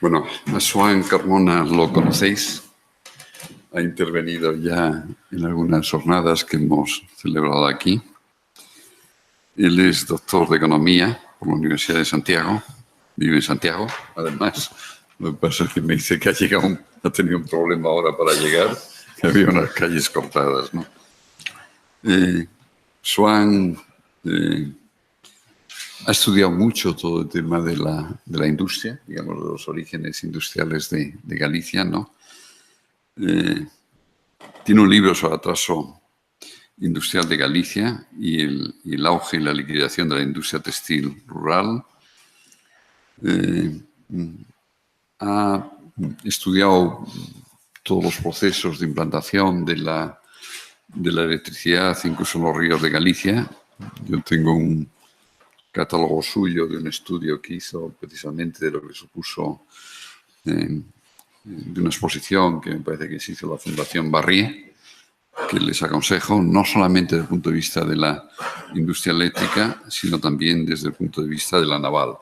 Bueno, a Xoán Carmona lo conocéis, ha intervenido ya en algunas jornadas que hemos celebrado aquí. Él es doctor de Economía por la Universidad de Santiago, vive en Santiago, además. Lo que pasa es que me dice que ha tenido un problema ahora para llegar, que había unas calles cortadas, ¿no? Xoán ha estudiado mucho todo el tema de la industria, digamos, de los orígenes industriales de Galicia, ¿no? Tiene un libro sobre atraso industrial de Galicia y el auge y la liquidación de la industria textil rural. Ha estudiado todos los procesos de implantación de la electricidad, incluso en los ríos de Galicia. Yo tengo un catálogo suyo de un estudio que hizo precisamente de lo que supuso de una exposición que me parece que se hizo la Fundación Barrié, que les aconsejo no solamente desde el punto de vista de la industria eléctrica, sino también desde el punto de vista de la naval.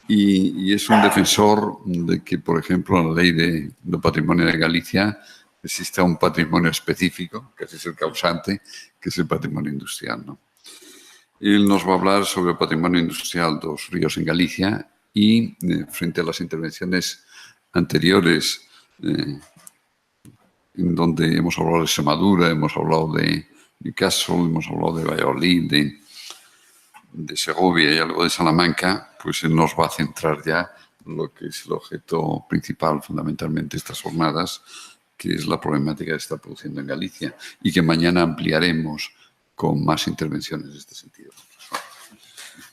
Y es un defensor de que, por ejemplo, en la Ley de Patrimonio de Galicia exista un patrimonio específico, que es el causante, que es el patrimonio industrial, ¿no? Él nos va a hablar sobre el patrimonio industrial de los ríos en Galicia y, frente a las intervenciones anteriores, en donde hemos hablado de Extremadura, hemos hablado de Newcastle, hemos hablado de Valladolid, de Segovia y algo de Salamanca, pues él nos va a centrar ya en lo que es el objeto principal, fundamentalmente, de estas jornadas, que es la problemática que está produciendo en Galicia y que mañana ampliaremos con más intervenciones en este sentido.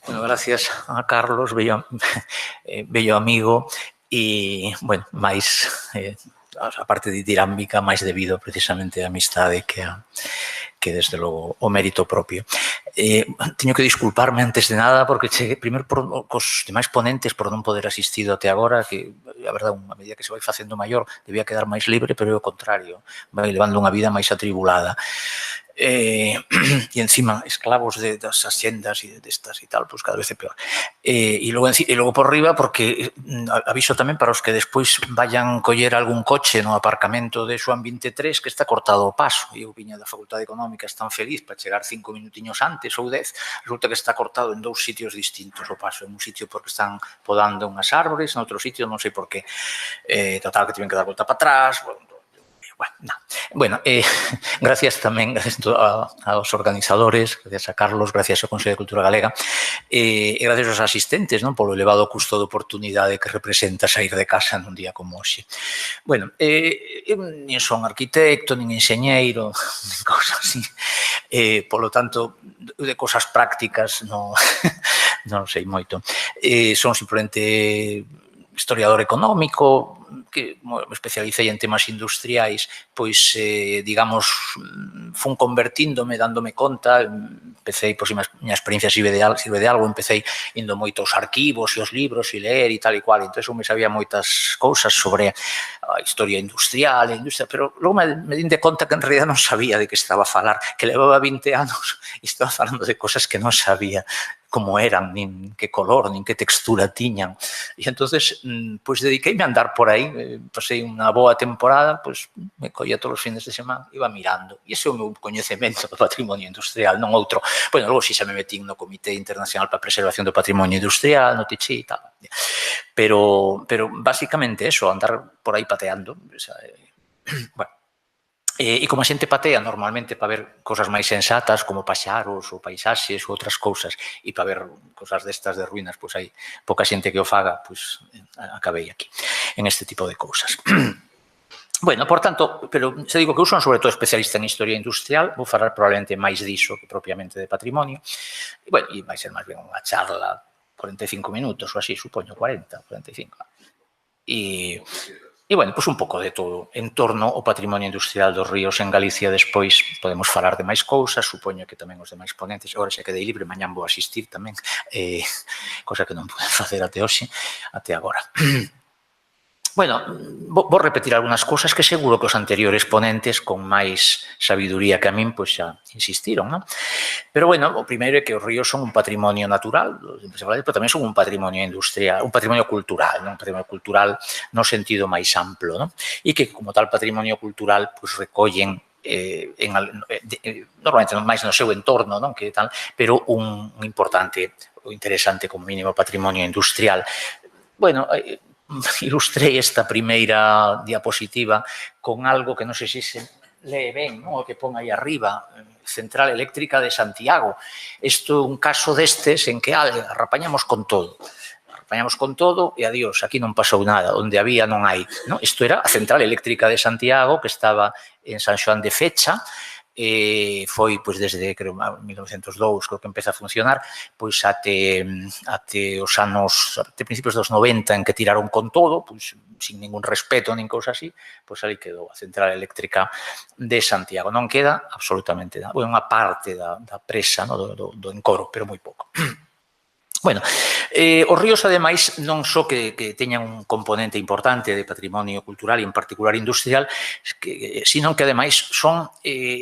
Bueno, gracias a Carlos, bello amigo, e, bueno, máis, a parte de dinámica, máis debido precisamente a amistade que desde logo o mérito propio. Teño que disculparme antes de nada porque cheguei primeiro cos demais ponentes por non poder asistido até agora, que a verdade, a medida que se vai facendo maior debía quedar máis libre, pero é o contrario, vai levando unha vida máis atribulada. E encima esclavos das axendas e destas e tal, pues cada vez é peor. E logo por riba, porque aviso tamén para os que despois vayan coller algún coche no aparcamento de Xoán 23 que está cortado o paso. Eu viña da Facultade Económica, tan feliz para chegar 5 minutiños antes ou 10, resulta que está cortado en 2 sitios distintos o paso. En un sitio porque están podando unhas árbores, en outro sitio non sei por qué. Total, que tiven que dar volta para atrás. Bueno, gracias tamén aos organizadores, gracias a Carlos, gracias ao Consello de Cultura Galega e gracias aos asistentes, non, polo elevado custo de oportunidade que representa sair de casa nun día como hoxe. Bueno, eu nin son arquitecto, nin enxeñeiro, nin cosas así, polo tanto, de cosas prácticas non sei moito. Son simplemente historiador económico, que me especialicei en temas industriais, pois, digamos, fun convertíndome, dándome conta, empecé, pois, a miña experiencia sirve de algo, empecé indo moito aos arquivos e aos libros e ler e tal e cual, entón eu me sabía moitas cousas sobre a historia industrial, pero logo me din de conta que en realidad non sabía de que estaba a falar, que levaba 20 anos e estaba falando de cosas que non sabía como eran, nin que color, nin que textura tiñan. E entonces, pois, dediqueime a andar por aí, pasei unha boa temporada, pois, me collía todos os fines de semana, iba mirando. E ese é o meu coñecemento do patrimonio industrial, non outro. Bueno, logo si xa me metín no Comité Internacional para a Preservación do Patrimonio Industrial, no TICHI e tal. Pero basicamente eso, andar por aí pateando. Bueno, e como a xente patea normalmente para ver cosas máis sensatas como paxaros ou paisaxes ou outras cousas e para ver cosas destas de ruínas, pois hai pouca xente que o faga, pois acabei aquí en este tipo de cousas. Bueno, por tanto, pero se digo que eu son sobre todo especialista en historia industrial, vou falar probablemente máis diso que propiamente de patrimonio, e bueno, e vai ser máis ben unha charla 45 minutos ou así, supoño, 40, 45. E, bueno, pois un pouco de todo en torno ao patrimonio industrial dos ríos en Galicia. Despois podemos falar de máis cousas, supoño que tamén os demais ponentes. Agora xa quedei libre, mañán vou asistir tamén, cosa que non pude facer até hoxe, até agora. Bueno, vou repetir algunhas cosas que seguro que os anteriores ponentes con máis sabiduría que a min pois xa insistiron, non? Pero, bueno, o primeiro é que os ríos son un patrimonio natural, pero tamén son un patrimonio industrial, un patrimonio cultural, non? Un patrimonio cultural no sentido máis amplo, non? E que, como tal patrimonio cultural, pois recollen normalmente máis no seu entorno, non? Que tal, pero un importante ou interesante como mínimo patrimonio industrial. Bueno, ilustrei esta primeira diapositiva con algo que non sei se lee ben, non? O que pon aí arriba, Central Eléctrica de Santiago. Isto é un caso destes en que arrapañamos con todo. Arrapañamos con todo e adiós, aquí non pasou nada, onde había non hai. Isto era a Central Eléctrica de Santiago, que estaba en San Xoán de Fecha, foi desde, creo, 1902, creo que empeza a funcionar, pois até os anos, até principios dos 90, en que tiraron con todo, pois sin ningún respeto nin cousa así, pois ali quedou a Central Eléctrica de Santiago. Non queda absolutamente nada. Unha parte da presa, do encoro, pero moi pouco. Bueno, os ríos, ademais, non só que teñan un componente importante de patrimonio cultural e, en particular, industrial, sino que, ademais, son,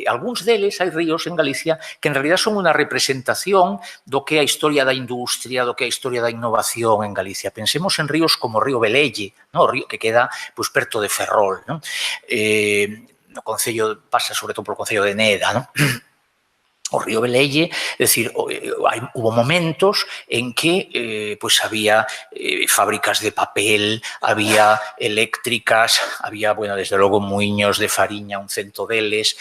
algúns deles, hai ríos en Galicia que, en realidad, son unha representación do que é a historia da industria, do que é a historia da innovación en Galicia. Pensemos en ríos como o río Velelle, o río que queda perto de Ferrol. No Concello, pasa sobre todo polo Concello de Neda, non? O río Velelle, é dicir, hubo momentos en que había fábricas de papel, había eléctricas, había, bueno, desde logo, muiños de fariña, un cento deles.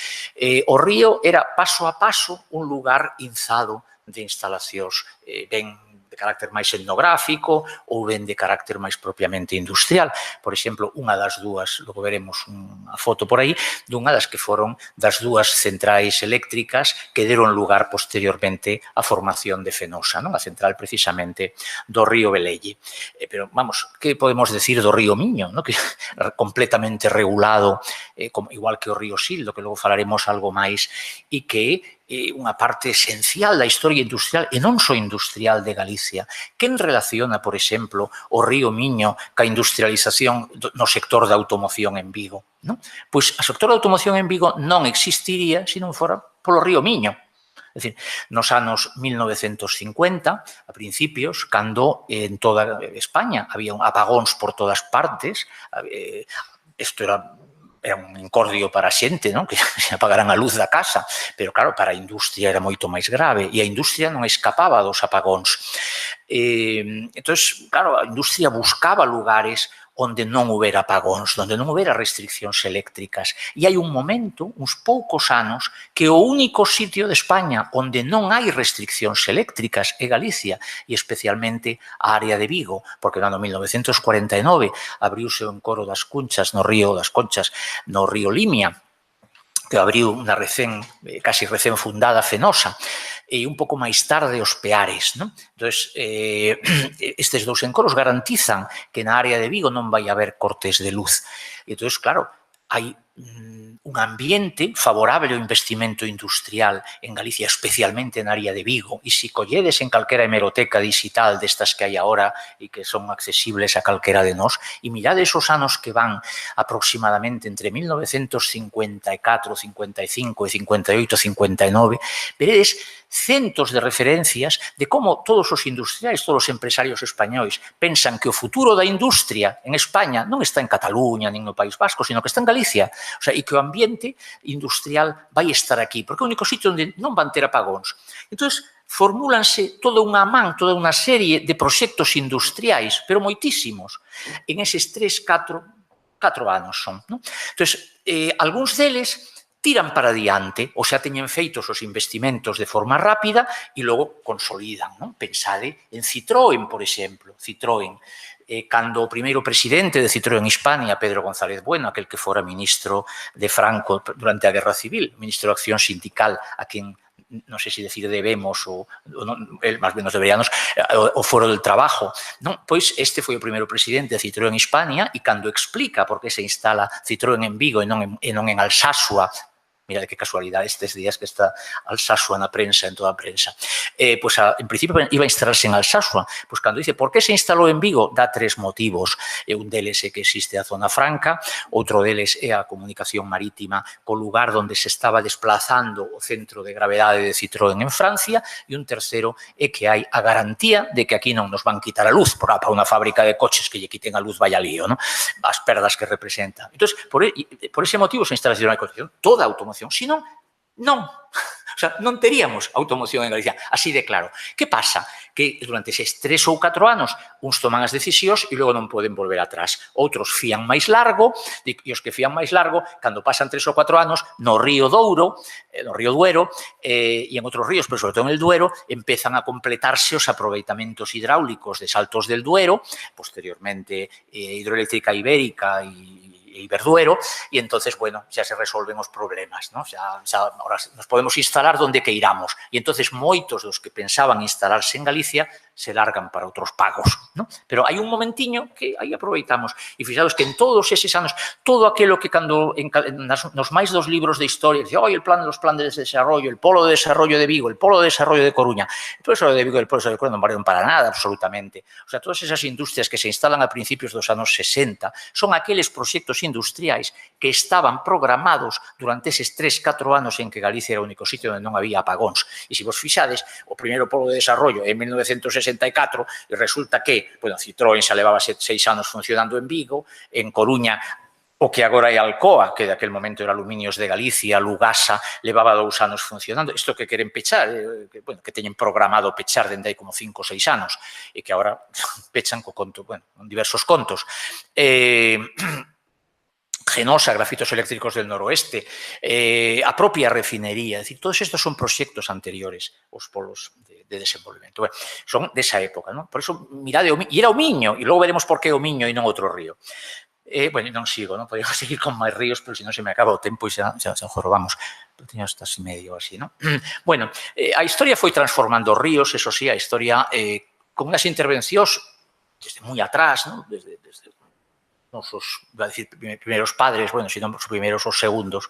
O río era, paso a paso, un lugar inzado de instalacións ben de carácter máis etnográfico ou ben de carácter máis propiamente industrial. Por exemplo, unha das dúas, logo veremos unha foto por aí, dunha das que foron das dúas centrais eléctricas que deron lugar posteriormente á formación de Fenosa, non? A central precisamente do río Velelle. Pero, vamos, que podemos decir do río Miño, non? Que é completamente regulado, igual que o río Sil, do que logo falaremos algo máis, e que unha parte esencial da historia industrial, e non só industrial, de Galicia. Quen relaciona, por exemplo, o río Miño ca industrialización no sector da automoción en Vigo? Pois o sector da automoción en Vigo non existiría se non fora polo río Miño. É dicir, nos anos 1950, a principios, cando en toda España había apagóns por todas partes, isto era un encordio para a xente, non? Que se apagaran a luz da casa, pero, claro, para a industria era moito máis grave, e a industria non escapaba dos apagóns. Entón, claro, a industria buscaba lugares onde non houbera apagóns, onde non houbera restriccións eléctricas. E hai un momento, uns poucos anos, que o único sitio de España onde non hai restriccións eléctricas é Galicia, e especialmente a área de Vigo, porque no ano 1949 abriuse o encoro das Conchas no río Limia, que abriu unha casi recén fundada Fenosa, e un pouco máis tarde os Peares, non? Entón, estes dous encoros garantizan que na área de Vigo non vai haber cortes de luz. E entón, claro, hai un ambiente favorable ao investimento industrial en Galicia, especialmente na área de Vigo. E se colledes en calquera hemeroteca digital destas que hai agora e que son accesibles a calquera de nós, e mirades os anos que van aproximadamente entre 1954, 55 e 58, 59, veredes centos de referencias de como todos os industriais, todos os empresarios españois pensan que o futuro da industria en España non está en Cataluña nin no País Vasco, sino que está en Galicia. O sea, e que o ambiente industrial vai estar aquí, porque é o único sitio onde non van ter apagóns. Entón, formúlanse toda unha toda unha serie de proxectos industriais, pero moitísimos, en eses 4 anos son. Entón, algúns deles tiran para diante, ou xa teñen feitos os investimentos de forma rápida e logo consolidan. Pensade en Citroën, por exemplo. Citroën, cando o primeiro presidente de Citroën Hispania, Pedro González Bueno, aquel que fora ministro de Franco durante a Guerra Civil, ministro de Acción Sindical, a quen non sei se decir debemos ou máis ben nos deberíamos, o Foro del Trabajo, pois este foi o primeiro presidente de Citroën Hispania, e cando explica por que se instala Citroën en Vigo e non en Alsasua, mira qué casualidad estos días que está Alsasua na prensa, en toda a prensa. Pues en principio iba a instalarse en Alsasua. Pues cando dice, por que se instalou en Vigo? Dá tres motivos. Un deles é que existe a zona franca, outro deles é a comunicación marítima co lugar onde se estaba desplazando o centro de gravedade de Citroën en Francia, e un terceiro é que hai a garantía de que aquí non nos van quitar a luz, para unha fábrica de coches que lle quiten a luz vaya lío, ¿no? As perdas que representa. Entón, por ese motivo se instala a construcción toda a automoción, senón, non. O sea, non teríamos automoción en Galicia, así de claro. Que pasa? Que durante eses 3 ou 4 anos uns toman as decisións e logo non poden volver atrás. Outros fían máis largo, e os que fían máis largo, cando pasan 3 ou 4 anos, no río Douro, no río Duero, e en outros ríos, pero sobre todo en el Duero, empezan a completarse os aproveitamentos hidráulicos de Saltos del Duero, posteriormente Hidroeléctrica Ibérica e Iberduero, y entonces, bueno, ya se resolven os problemas, ¿no? Xa ahora nos podemos instalar donde queiramos, e entonces moitos dos que pensaban instalarse en Galicia se largan para outros pagos, ¿no? Pero hai un momentiño que aí aproveitamos, e fixados que en todos eses anos, todo aquilo que cando nos máis dos libros de historia, dice, el plan de desarrollo, el polo de desarrollo de Vigo, el polo de desarrollo de Coruña, el polo de desarrollo de Vigo e el polo de desarrollo de Coruña non valieron para nada, absolutamente. O sea, todas esas industrias que se instalan a principios dos anos 60 son aqueles proxectos industriais que estaban programados durante eses 3-4 anos en que Galicia era o único sitio onde non había apagóns. E se vos fixades, o primeiro polo de desarrollo en 1964 e resulta que, bueno, Citroën xa levaba 6 anos funcionando en Vigo, en Coruña o que agora é Alcoa, que daquel momento era Aluminios de Galicia, Lugasa, levaba 2 anos funcionando. Isto que queren pechar, que teñen programado pechar dende aí como 5 ou 6 anos, e que agora pechan co conto, bueno, con diversos contos. Genosa, Grafitos Eléctricos del Noroeste, a propia refinería, es decir, todos estos son proxectos anteriores aos polos de desenvolvemento. Bueno, son desa época, ¿no? Por eso, mirade, e era o Miño, e logo veremos por que o Miño e non outro río. Bueno, non sigo, non? Podemos seguir con máis ríos, pero se non se me acaba o tempo e xa jorobamos. Pero teño hasta medio así, ¿no? Bueno, a historia foi transformando ríos, eso sí, a historia con unhas intervencións desde moi atrás, ¿no? Desde nosos, iba a decir, primeiros padres, bueno, si non os primeiros os segundos,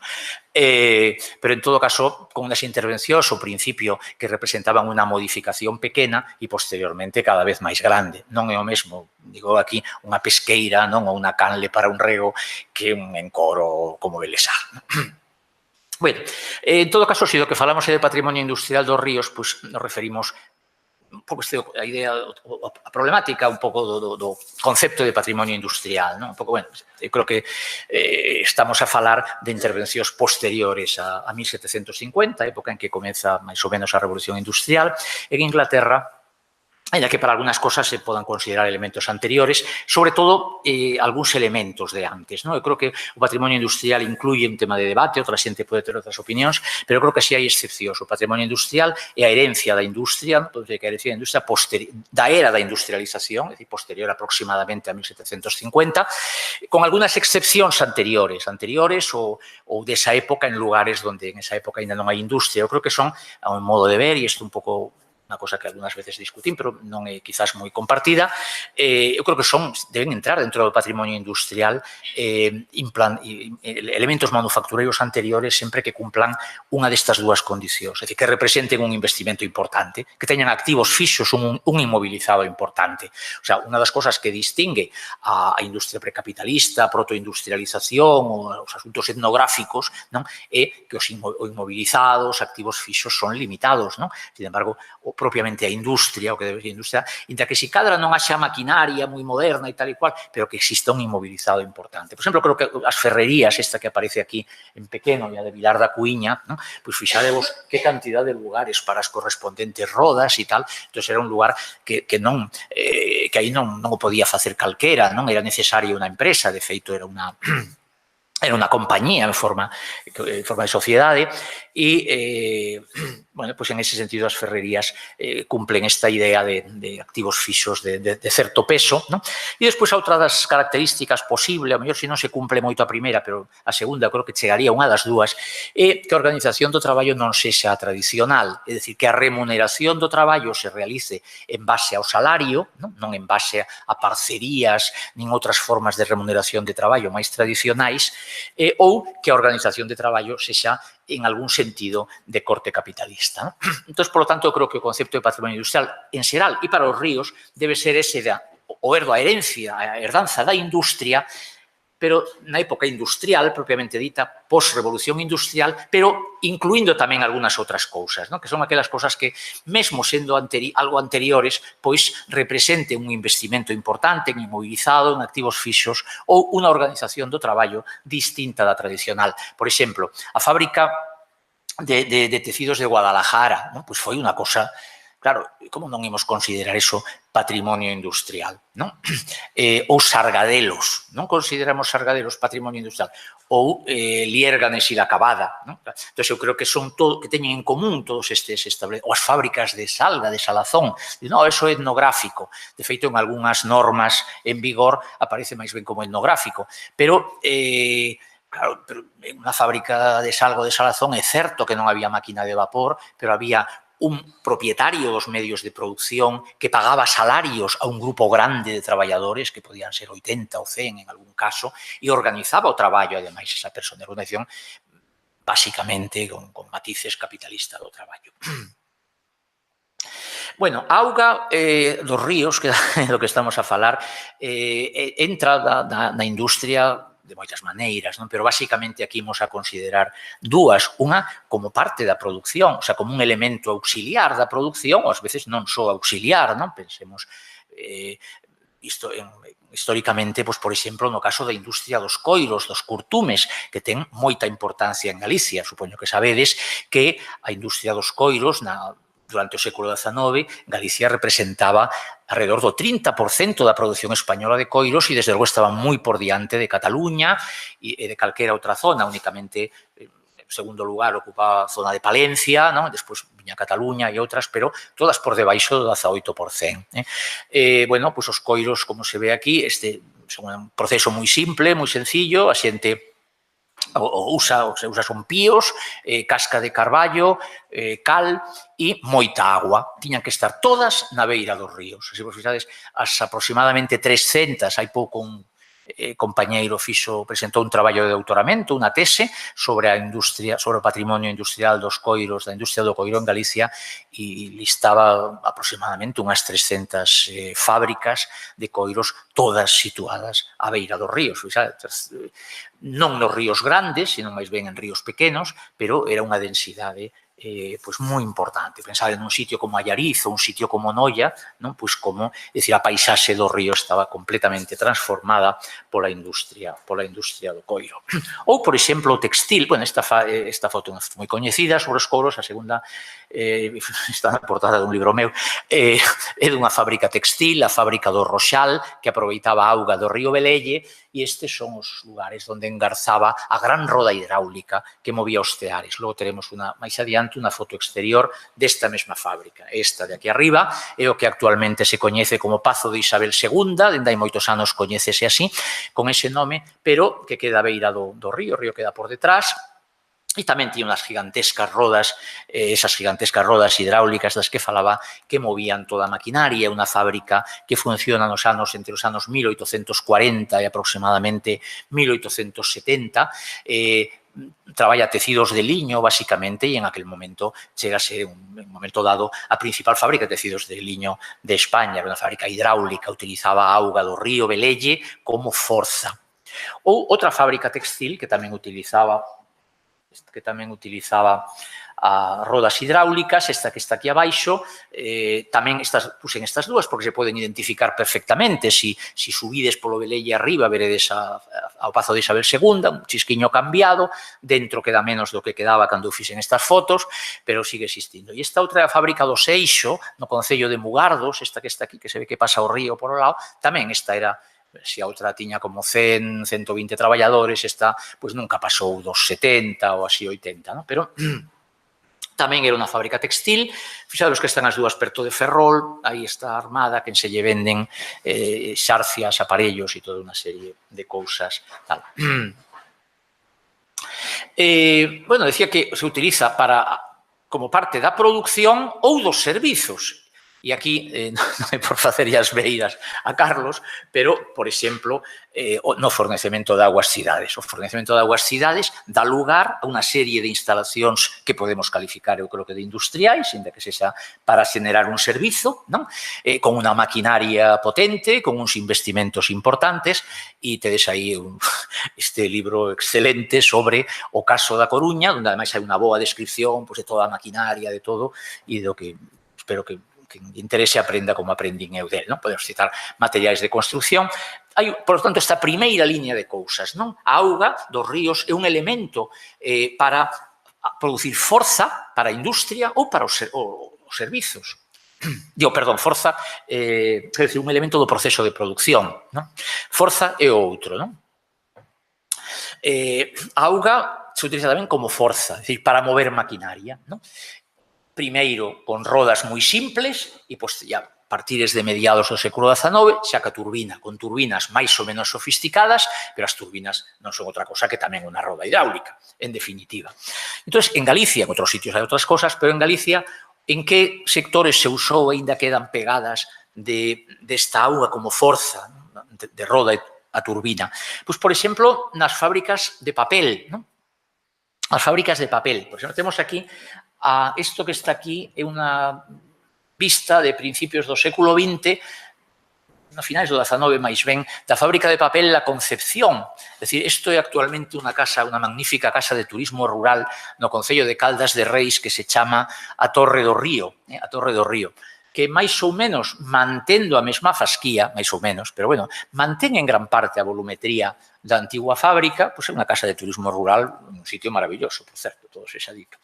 pero en todo caso, con unhas intervencións ao principio que representaban unha modificación pequena e posteriormente cada vez máis grande. Non é o mesmo, digo aquí, unha pesqueira, non, ou unha canle para un rego que un encoro como Belesá. Bueno, en todo caso, se do que falamos é de patrimonio industrial dos ríos, pois nos referimos un pouco a idea, a problemática un pouco do concepto de patrimonio industrial, non? Un pouco, bueno, eu creo que estamos a falar de intervencións posteriores a 1750, época en que comeza máis ou menos a Revolución Industrial, en Inglaterra, ainda que para algunhas cosas se podan considerar elementos anteriores, sobre todo algúns elementos de antes, ¿no? Eu creo que o patrimonio industrial incluye un tema de debate, outra xente pode ter outras opinións, pero creo que si hai excepcións. O patrimonio industrial é a herencia da industria, que a herencia da industria da era da industrialización, é dicir, posterior aproximadamente a 1750, con algunhas excepcións anteriores ou desa época en lugares onde en esa época ainda non hai industria. Eu creo que son, a un modo de ver, e isto un pouco unha cosa que algunhas veces discutín, pero non é quizás moi compartida, eu creo que deben entrar dentro do patrimonio industrial elementos manufactureiros anteriores sempre que cumplan unha destas dúas condicións, é dicir, que representen un investimento importante, que teñan activos fixos, un inmobilizado importante. O sea, unha das cosas que distingue a industria precapitalista, a protoindustrialización, os asuntos etnográficos, non, é que os inmovilizados, activos fixos son limitados, non? Sin embargo, propiamente a industria, o que debe ser a industria, inda que si cadra non haxa maquinaria moi moderna e tal e cual, pero que exista un inmobilizado importante. Por exemplo, creo que as ferrerías, esta que aparece aquí en pequeno, e a de Vilar da Cuíña, ¿no? Pois fixadevos que cantidad de lugares para as correspondentes rodas e tal, entón era un lugar que aí non o podía facer calquera, non era necesaria unha empresa, de feito era unha compañía en forma de sociedade e, bueno, pues en ese sentido as ferrerías cumplen esta idea de activos fixos de certo peso, ¿no? E despois a outra das características posible, a mellor se non se cumple moito a primeira, pero a segunda creo que chegaría unha das dúas, é que a organización do traballo non sexa tradicional, é dicir, que a remuneración do traballo se realice en base ao salario, non en base a parcerías nin outras formas de remuneración de traballo máis tradicionais, ou que a organización de traballo sexa en algún sentido de corte capitalista, ¿no? Entonces, por lo tanto, eu creo que o concepto de patrimonio industrial en xeral e para os ríos debe ser ese o herdo, a herencia, a herdanza da industria, pero na época industrial, propiamente dita, post-revolución industrial, pero incluindo tamén algunhas outras cousas, ¿no? Que son aquelas cousas que, mesmo sendo algo anteriores, pois representen un investimento importante en inmobilizado, en activos fixos ou unha organización do traballo distinta da tradicional. Por exemplo, a fábrica de tecidos de Guadalajara, ¿no? Pois foi unha cosa... Claro, como non imos considerar eso patrimonio industrial, non? Ou Sargadelos, non consideramos Sargadelos patrimonio industrial, ou Liérganes e La Cavada, non? Entón, eu creo que son todo, que teñen en común todos estes establecimentos, ou as fábricas de Salga, de Salazón, non, eso é etnográfico, de feito, en algunhas normas en vigor aparece máis ben como etnográfico, pero... Claro, pero en unha fábrica de Salga ou de Salazón é certo que non había máquina de vapor, pero había un propietario dos medios de producción que pagaba salarios a un grupo grande de traballadores, que podían ser 80 ou 100 en algún caso, e organizaba o traballo, ademais, esa persona de organización, basicamente con matices capitalista do traballo. Bueno, a auga dos ríos, que é do que estamos a falar, entra na industria de moitas maneiras, non? Pero basicamente aquí imos a considerar dúas, unha como parte da produción, o sea, como un elemento auxiliar da produción, ou ás veces non só auxiliar, non? Pensemos históricamente, pois, por exemplo, no caso da industria dos coiros, dos curtumes, que ten moita importancia en Galicia. Supoño que sabedes que a industria dos coiros durante o século XIX, Galicia representaba alrededor do 30% da produción española de coiros e, desde logo, estaba moi por diante de Cataluña e de calquera outra zona. Únicamente, en segundo lugar, ocupaba a zona de Palencia, ¿no? Despois viña Cataluña e outras, pero todas por debaixo do 18%. Bueno, pois os coiros, como se ve aquí, son un proceso moi simple, moi sencillo, a xente son píos, casca de carballo, cal e moita agua. Tiñan que estar todas na beira dos ríos. Se vos fixades, as aproximadamente 300, hai pouco un compañeiro presentou un traballo de doutoramento, unha tese sobre a industria, sobre o patrimonio industrial dos coiros, da industria do coiro en Galicia, e listaba aproximadamente unhas 300 fábricas de coiros, todas situadas á beira dos ríos. Non nos ríos grandes, sino máis ben en ríos pequenos, pero era unha densidade pois moi importante. Pensar en un sitio como Allariz ou un sitio como Noia, non? Pois como, decir, a paisaxe do río estaba completamente transformada pola industria do coiro. Ou, por exemplo, o textil. Bueno, esta foto é moi coñecida sobre os coros, a segunda está na portada dun libro meu, é dunha fábrica textil, a fábrica do Roxal, que aproveitaba a auga do río Velelle, e estes son os lugares onde engarzaba a gran roda hidráulica que movía os teares. Logo teremos máis adiante unha foto exterior desta mesma fábrica. Esta de aquí arriba é o que actualmente se coñece como Pazo de Isabel II, dende hai moitos anos coñécese así, con ese nome, pero que queda a beira do río, o río queda por detrás. E tamén tiña unhas gigantescas rodas, esas gigantescas rodas hidráulicas das que falaba, que movían toda a maquinaria. Unha fábrica que funciona entre os anos 1840 e aproximadamente 1870, traballa tecidos de liño, basicamente, e en aquel momento chega a ser, en un momento dado, a principal fábrica de tecidos de liño de España. Era unha fábrica hidráulica, utilizaba a auga do río Velelle como forza. Ou outra fábrica textil que tamén utilizaba a rodas hidráulicas, esta que está aquí abaixo, tamén puxen estas dúas porque se poden identificar perfectamente. Si subides polo Velelle arriba, veredes ao Pazo de Isabel II, un chisquiño cambiado, dentro queda menos do que quedaba cando fixen estas fotos, pero sigue existindo. E esta outra fábrica do Seixo, no concello de Mugardos, esta que está aquí, que se ve que pasa o río por o lado, tamén esta era... Se a outra tiña como 100, 120 traballadores, esta pois nunca pasou dos 70 ou así 80, non? Pero tamén era unha fábrica textil. Fixados que están as dúas perto de Ferrol, aí está a Armada, que se lle venden xarcias, aparellos e toda unha serie de cousas tal. Bueno, decía que se utiliza como parte da produción ou dos servizos. E E aquí, non é por facer as beiras a Carlos, pero, por exemplo, no fornecemento de augas cidades. O fornecemento de augas cidades dá lugar a unha serie de instalacións que podemos calificar, eu creo que de industriais, ainda que sexa para xenerar un servizo, non? Con unha maquinaria potente, con uns investimentos importantes, e tedes aí este libro excelente sobre o caso da Coruña, onde ademais hai unha boa descripción de toda a maquinaria, de todo, e do que espero que interese aprenda como aprendín eu del, non? Podemos citar materiais de construcción. Hai, por lo tanto, esta primeira línea de cousas, non? A auga dos ríos é un elemento para producir forza para a industria ou para os servizos. Digo, perdón, forza, é dicir, un elemento do proceso de producción, non? Forza é o outro, non? A auga se utiliza tamén como forza, é dicir, para mover maquinaria, non? Primeiro con rodas moi simples e a partir de mediados do século XIX xa que a turbina, con turbinas máis ou menos sofisticadas, pero as turbinas non son outra cosa que tamén unha roda hidráulica, en definitiva. Entón, en Galicia, en outros sitios hai outras cosas, pero en Galicia, en que sectores se usou e ainda quedan pegadas desta auga como forza de roda a turbina? Pois, por exemplo, nas fábricas de papel, non? As fábricas de papel. Por exemplo, temos aquí isto que está aquí é unha vista de principios do século XX, no finais do XIX máis ben, da fábrica de papel La Concepción. É dicir, isto é actualmente unha magnífica casa de turismo rural no concello de Caldas de Reis que se chama a Torre do Río, que máis ou menos, mantendo a mesma fasquía, máis ou menos, pero bueno, mantén en gran parte a volumetría da antigua fábrica, pois é unha casa de turismo rural, un sitio maravilloso, por certo, todo se xa dito.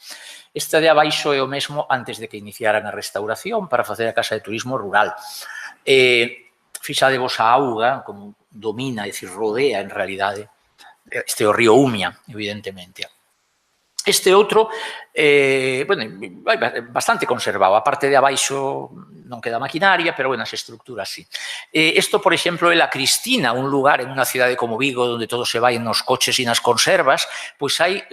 Esta de abaixo é o mesmo antes de que iniciaran a restauración para facer a casa de turismo rural. Fixadevos a auga, como domina, é dicir, rodea en realidade, este é o río Umia, evidentemente. Este outro, bastante conservado. A parte de abaixo non queda maquinaria, pero, as estructuras sí. Isto, por exemplo, é La Cristina, un lugar en unha cidade como Vigo, onde todo se vai nos coches e nas conservas, pois hai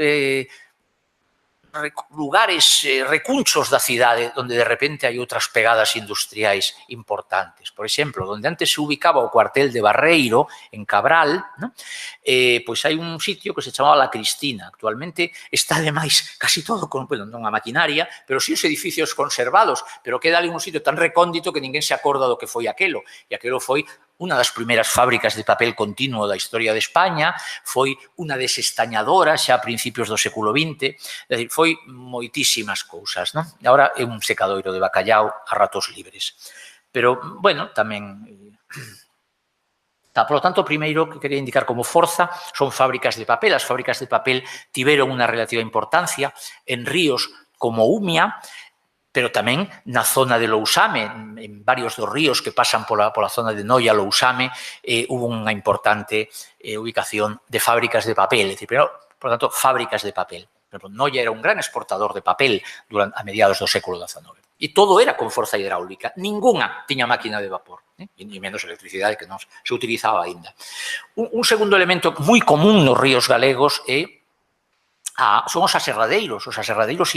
lugares, recunchos da cidade onde de repente hai outras pegadas industriais importantes. Por exemplo, onde antes se ubicaba o cuartel de Barreiro, en Cabral, pois hai un sitio que se chamaba La Cristina. Actualmente está, ademais, casi todo con, non a maquinaria, pero sí os edificios conservados, pero queda ali un sitio tan recóndito que ninguén se acorda do que foi aquelo. E aquelo foi unha das primeiras fábricas de papel continuo da historia de España, foi unha desestañadora xa a principios do século XX, é dicir, foi moitísimas cousas, non? E agora é un secadoiro de bacallau a ratos libres. Pero, tamén... Por lo tanto, o primeiro que quería indicar como forza son fábricas de papel. As fábricas de papel tiveron unha relativa importancia en ríos como Umia, pero tamén na zona de Lousame, en varios dos ríos que pasan pola zona de Noia, Lousame, hubo unha importante ubicación de fábricas de papel. Por lo tanto, fábricas de papel. Noia era un gran exportador de papel a mediados do século XIX. E todo era con forza hidráulica. Ninguna tiña máquina de vapor, ni menos electricidade, que non se utilizaba aínda. Un segundo elemento moi común nos ríos galegos son os aserradeiros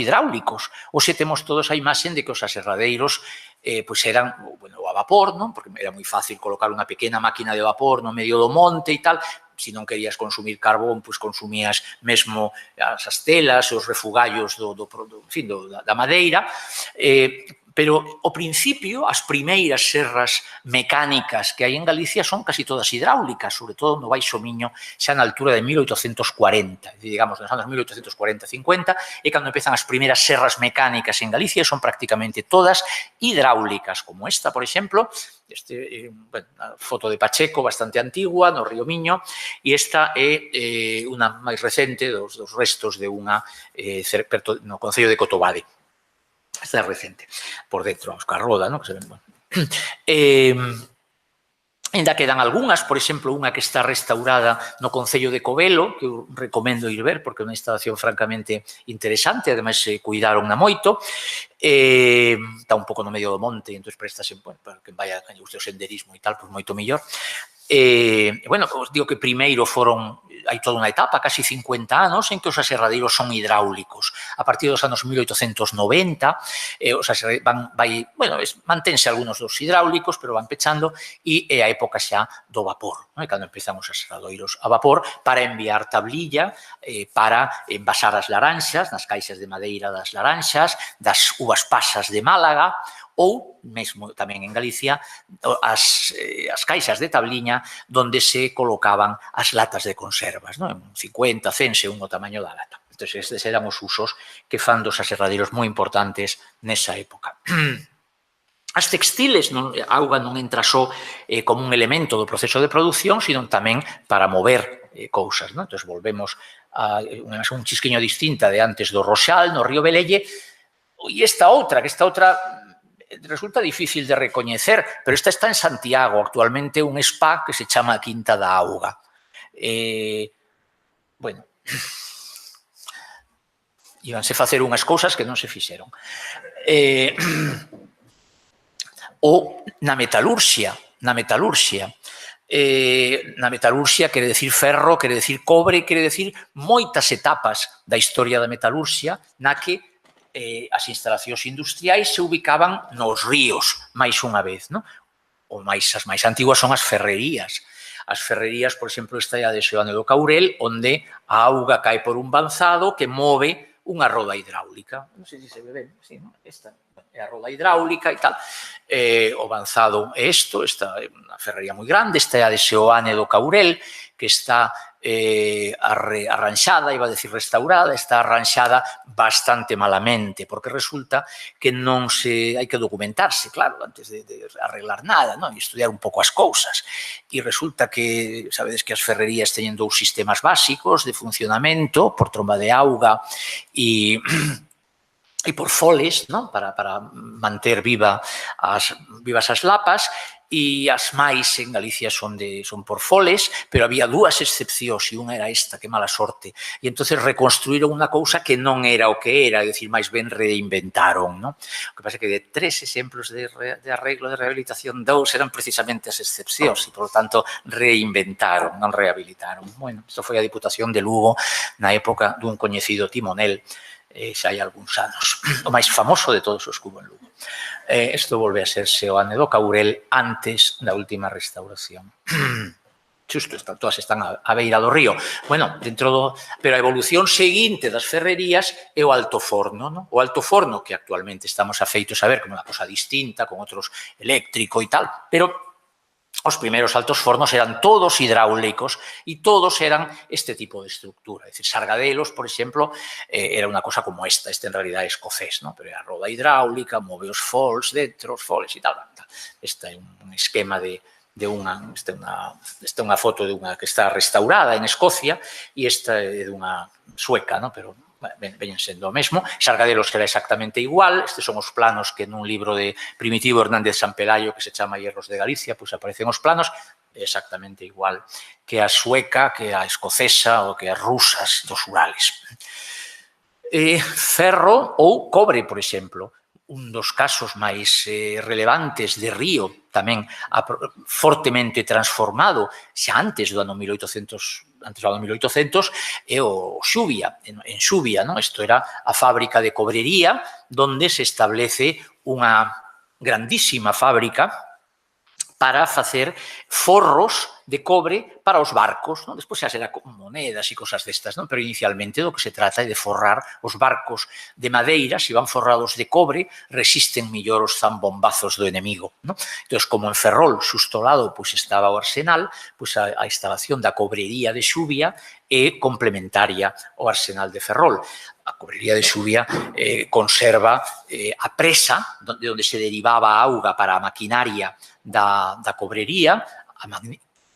hidráulicos. Hoxe temos todos a imaxen de que os aserradeiros eran a vapor, porque era moi fácil colocar unha pequena máquina de vapor no medio do monte e tal. Se non querías consumir carbón, pois consumías mesmo as telas, os refugallos da madeira, pero ao principio as primeiras serras mecánicas que hai en Galicia son casi todas hidráulicas, sobre todo no Baixo Miño, xa na altura de 1840, digamos, nos anos 1840-50, é cando empezan as primeiras serras mecánicas en Galicia, son prácticamente todas hidráulicas, como esta, por exemplo, a foto de Pacheco, bastante antigua, no río Miño, e esta é unha máis recente dos restos de unha no concello de Cotobade. Esta é recente, por dentro, a roda, que se ven. Ainda quedan algunhas, por exemplo, unha que está restaurada no concello de Covelo, que eu recomendo ir ver, porque é unha instalación francamente interesante, ademais cuidaron-na moito, está un pouco no medio do monte, entón prestase para que vaya a guste o senderismo e tal, pois moito mellor. Os digo que primeiro foron hai toda unha etapa, casi 50 anos, en que os aserradeiros son hidráulicos. A partir dos anos 1890, os aserradeiros mantense algúns dos hidráulicos, pero van pechando, e é a época xa do vapor, cando empezan os aserradeiros a vapor para enviar tablilla, para envasar as laranxas, nas caixas de madeira das laranxas, das uvas pasas de Málaga, ou, mesmo tamén en Galicia, as caixas de tabliña donde se colocaban as latas de conservas, 50, 100, según o tamaño da lata. Entón, estes eran os usos que fan dos aserradeiros moi importantes nesa época. As textiles, a auga non entra só como un elemento do proceso de produción, sino tamén para mover cousas. Entón, volvemos a un chisquiño distinta de antes do Roxal, no río Velelle, e esta outra resulta difícil de recoñecer, pero esta está en Santiago, actualmente un spa que se chama Quinta da Auga. Bueno, íbanse facer unhas cousas que non se fixeron. Ou na metalurxia. Na metalurxia quere decir ferro, quere decir cobre, quere decir moitas etapas da historia da metalurxia na que as instalacións industriais se ubicaban nos ríos, máis unha vez. As máis antiguas son as ferrerías. As ferrerías, por exemplo, esta é a de Xoane do Caurel, onde a auga cae por un banzado que move unha roda hidráulica. Non sei se se ve ben, esta é a roda hidráulica e tal. O banzado é isto, esta é unha ferrería moi grande, esta é a de Xoane do Caurel, que está arranxada, iba a decir restaurada, está arranxada bastante malamente, porque resulta que non se... hai que documentarse, claro, antes de arreglar nada, e estudiar un pouco as cousas. E resulta que, sabedes que as ferrerías teñen dous sistemas básicos de funcionamento, por tromba de auga e por foles, para manter vivas as lapas, e as máis en Galicia son por foles, pero había dúas excepcións, e unha era esta, que mala sorte. E entón reconstruíron unha cousa que non era o que era, é dicir, máis ben reinventaron. O que pasa é que de 3 exemplos de arreglo, de rehabilitación, 2 eran precisamente as excepcións, e, por lo tanto, reinventaron, non rehabilitaron. Bueno, isto foi a Diputación de Lugo na época dun coñecido timonel, xa hai algúns anos, o máis famoso de todos os que hubo en Lugo. Isto volve a ser Xoane do Caurel antes da última restauración. Xusto, todas están á beira do río. Bueno, pero a evolución seguinte das ferrerías é o alto forno. O alto forno, que actualmente estamos afeitos a ver como unha cosa distinta, con outros eléctrico e tal, pero os primeiros altos fornos eran todos hidráulicos e todos eran este tipo de estructura. É dicir, Sargadelos, por exemplo, era unha cosa como esta en realidad é escocés, pero é a roda hidráulica, move os fols dentro, os foles e tal. Este é un esquema esta é unha foto de unha que está restaurada en Escocia e esta é dunha sueca, pero veñen sendo o mesmo. Sargadelos era exactamente igual. Estes son os planos que nun libro de Primitivo Hernández Sampelayo que se chama Hierros de Galicia, pois aparecen os planos, exactamente igual que a sueca, que a escocesa ou que as rusas dos Urales. Ferro ou cobre, por exemplo, un dos casos máis relevantes de río, tamén fortemente transformado, xa antes do ano 1800, é o Xuvia, en Xuvia. Isto era a fábrica de cobrería, donde se establece unha grandísima fábrica para facer forros de cobre para os barcos. Despois xa será con monedas e cosas destas, pero inicialmente do que se trata é de forrar os barcos de madeira. Se van forrados de cobre, resisten millor os zambombazos do enemigo. Entón, como en Ferrol, xusto ao lado, estaba o arsenal, a instalación da cobrería de Xuvia é complementaria ao arsenal de Ferrol. A cobrería de Xuvia conserva a presa, de onde se derivaba a auga para a maquinaria da cobrería,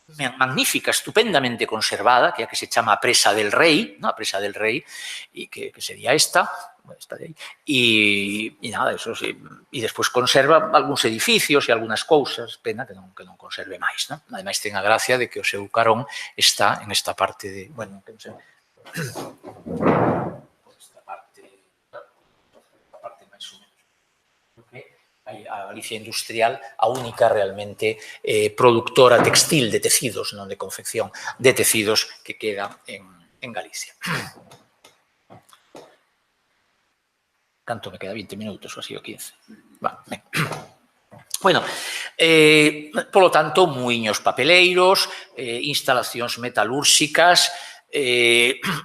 magnífica, estupendamente conservada, que é a que se chama a Presa del Rei, a Presa del Rei, que sería esta de aí, e nada, eso sí, e despois conserva algúns edificios e algunhas cousas, pena que non conserve máis. Ademais, ten a gracia de que o seu carón está en esta parte de, bueno, que non sei, esta parte máis ou menos, a Galicia industrial, a única realmente productora textil de tecidos, non de confección, de tecidos que queda en Galicia. Canto me queda? 20 minutos ou así, ou 15? Va, ben. Bueno, polo tanto, muiños papeleiros, instalacións metalúrxicas,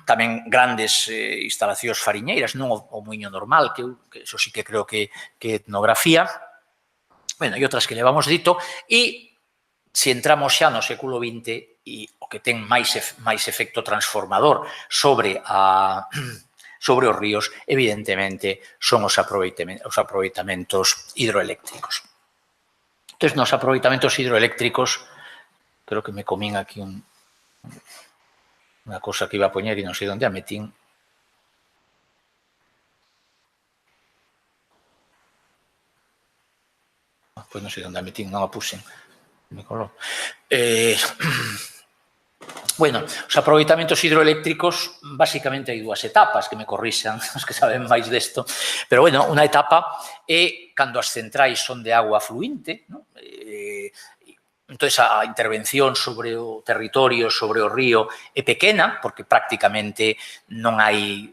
tamén grandes instalacións fariñeiras, non o muiño normal, que eso sí que creo que é etnografía, bueno, e outras que levamos dito, e se entramos xa no século XX e o que ten máis efecto transformador sobre os ríos, evidentemente, son os aproveitamentos hidroeléctricos. Entón, nos aproveitamentos hidroeléctricos, creo que me comín aquí unha cosa que iba a poñer e non sei onde a metín. Pois non sei onde a metín, non a puxen. Me colou. Bueno, os aproveitamentos hidroeléctricos, basicamente hai dúas etapas, que me corrixan os que saben máis desto, pero, bueno, unha etapa é cando as centrais son de agua fluinte, non? Entón, a intervención sobre o territorio, sobre o río, é pequena, porque prácticamente non hai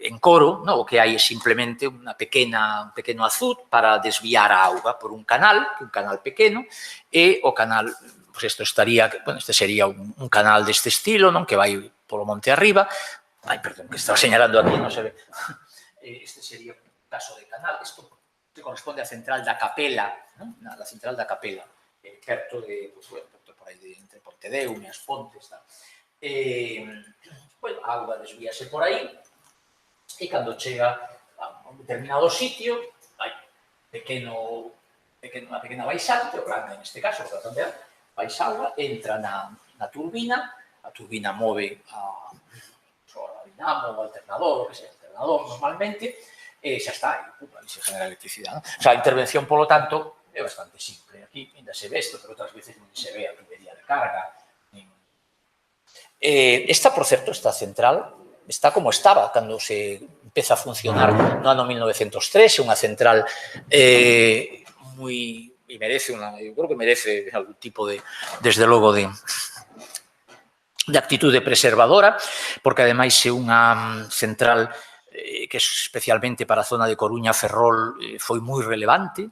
encoro, o que hai é simplemente un pequeno azud para desviar a auga por un canal pequeno, e o canal, pois isto estaría, bueno, este sería un canal deste estilo, non, que vai polo monte arriba, perdón, que estaba señalando aquí, non se ve, este sería un caso de canal, isto que corresponde á central da Capela, a central da Capela, perto de, por aí, entre Pontedeume, as Pontes, bueno, a auga desvíase por aí, e cando chega a un determinado sitio, hai unha pequena baixante, o grande neste caso, baixa auga, entra na turbina, a turbina move a dinamo, o alternador, o que sea, alternador normalmente, e xa está, aí se genera electricidade. O sea, a intervención, polo tanto, é bastante simple. Aquí ainda se ve isto, pero outras veces non se ve a tubería de carga. Esta, por certo, esta central, está como estaba cando se empeza a funcionar no ano 1903, é unha central moi... e merece eu creo que merece algún tipo de, desde logo, de actitude preservadora, porque ademais é unha central que especialmente para a zona de Coruña, Ferrol, foi moi relevante,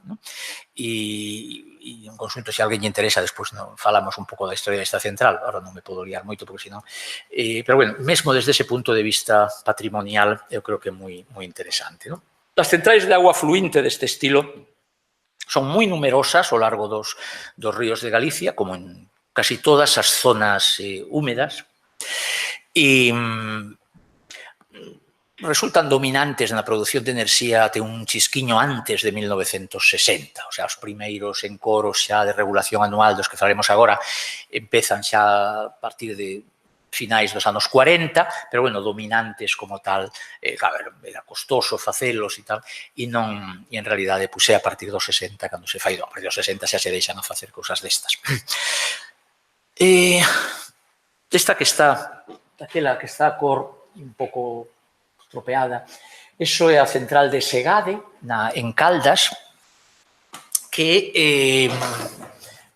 e en conxunto, se alguén lle interesa, despois falamos un pouco da historia desta central, ahora non me podo liar moito, porque senón, pero, bueno, mesmo desde ese punto de vista patrimonial, eu creo que é moi interesante. As centrais de agua fluinte deste estilo son moi numerosas ao largo dos ríos de Galicia, como en casi todas as zonas húmedas, e resultan dominantes na produción de enerxía até un chisquiño antes de 1960, o sea, os primeiros encoros xa de regulación anual dos que falaremos agora empezan xa a partir de finais dos anos 40, pero, bueno, dominantes como tal, claro, era costoso facelos e tal, e en realidade, pois é a partir dos 60 cando se fai, a partir dos 60 xa se deixan a facer cousas destas. Esta que está, daquela que está a cor un pouco estropeada, eso é a central de Segade, en Caldas, que é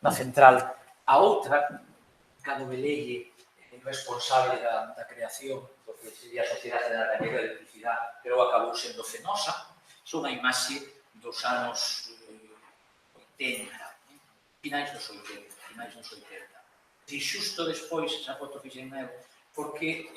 unha central, a outra, Cado Velelle, responsable da creación do que sería a Sociedade General de Electricidade, pero acabou sendo Fenosa, é unha imaxe dos anos 80, finais dos 80. E xusto despois, esa foto fixen eu, porque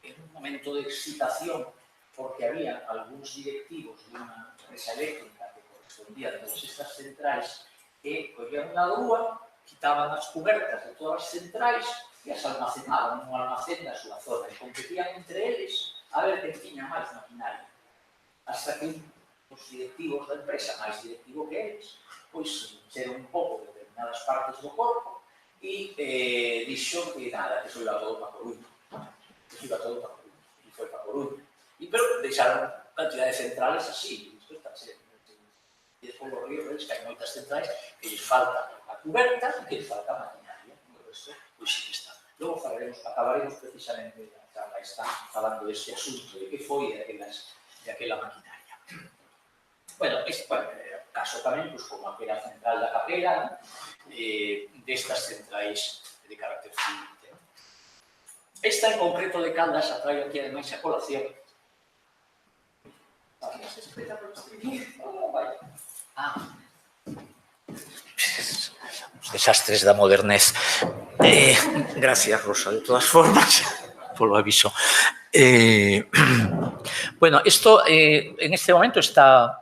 en un momento de excitación, porque había algúns directivos dunha empresa eléctrica que correspondía a todas estas centrais que collían unha grúa, quitaban as cubertas de todas as centrais e as almacenaban nun almacén da súa zona e competían entre eles a ver quen tiña máis maquinaria. Hasta que os directivos da empresa, máis directivo que eles, pois xeron un pouco de determinadas partes do corpo e dixo que nada, que iso iba todo para Coruña. Que iba todo para Coruña. E foi para Coruña. Pero deixaron cantidad de centrales así. Isto está sendo. E despois os ríos, veis que hai moitas centrais que lles falta a cuberta e que lles falta a maquinaria. Isto, pois sí que está. Logo acabaremos precisamente, já está falando deste asunto, de que foi de aquela maquinaria. Bueno, caso tamén, como aquela central da Capela, destas centrais de carácter fluinte. Esta en concreto de Caldas atrae aquí ademais a colación. Os desastres da modernez. Gracias, Rosa, de todas formas, polo aviso. Bueno, isto en este momento está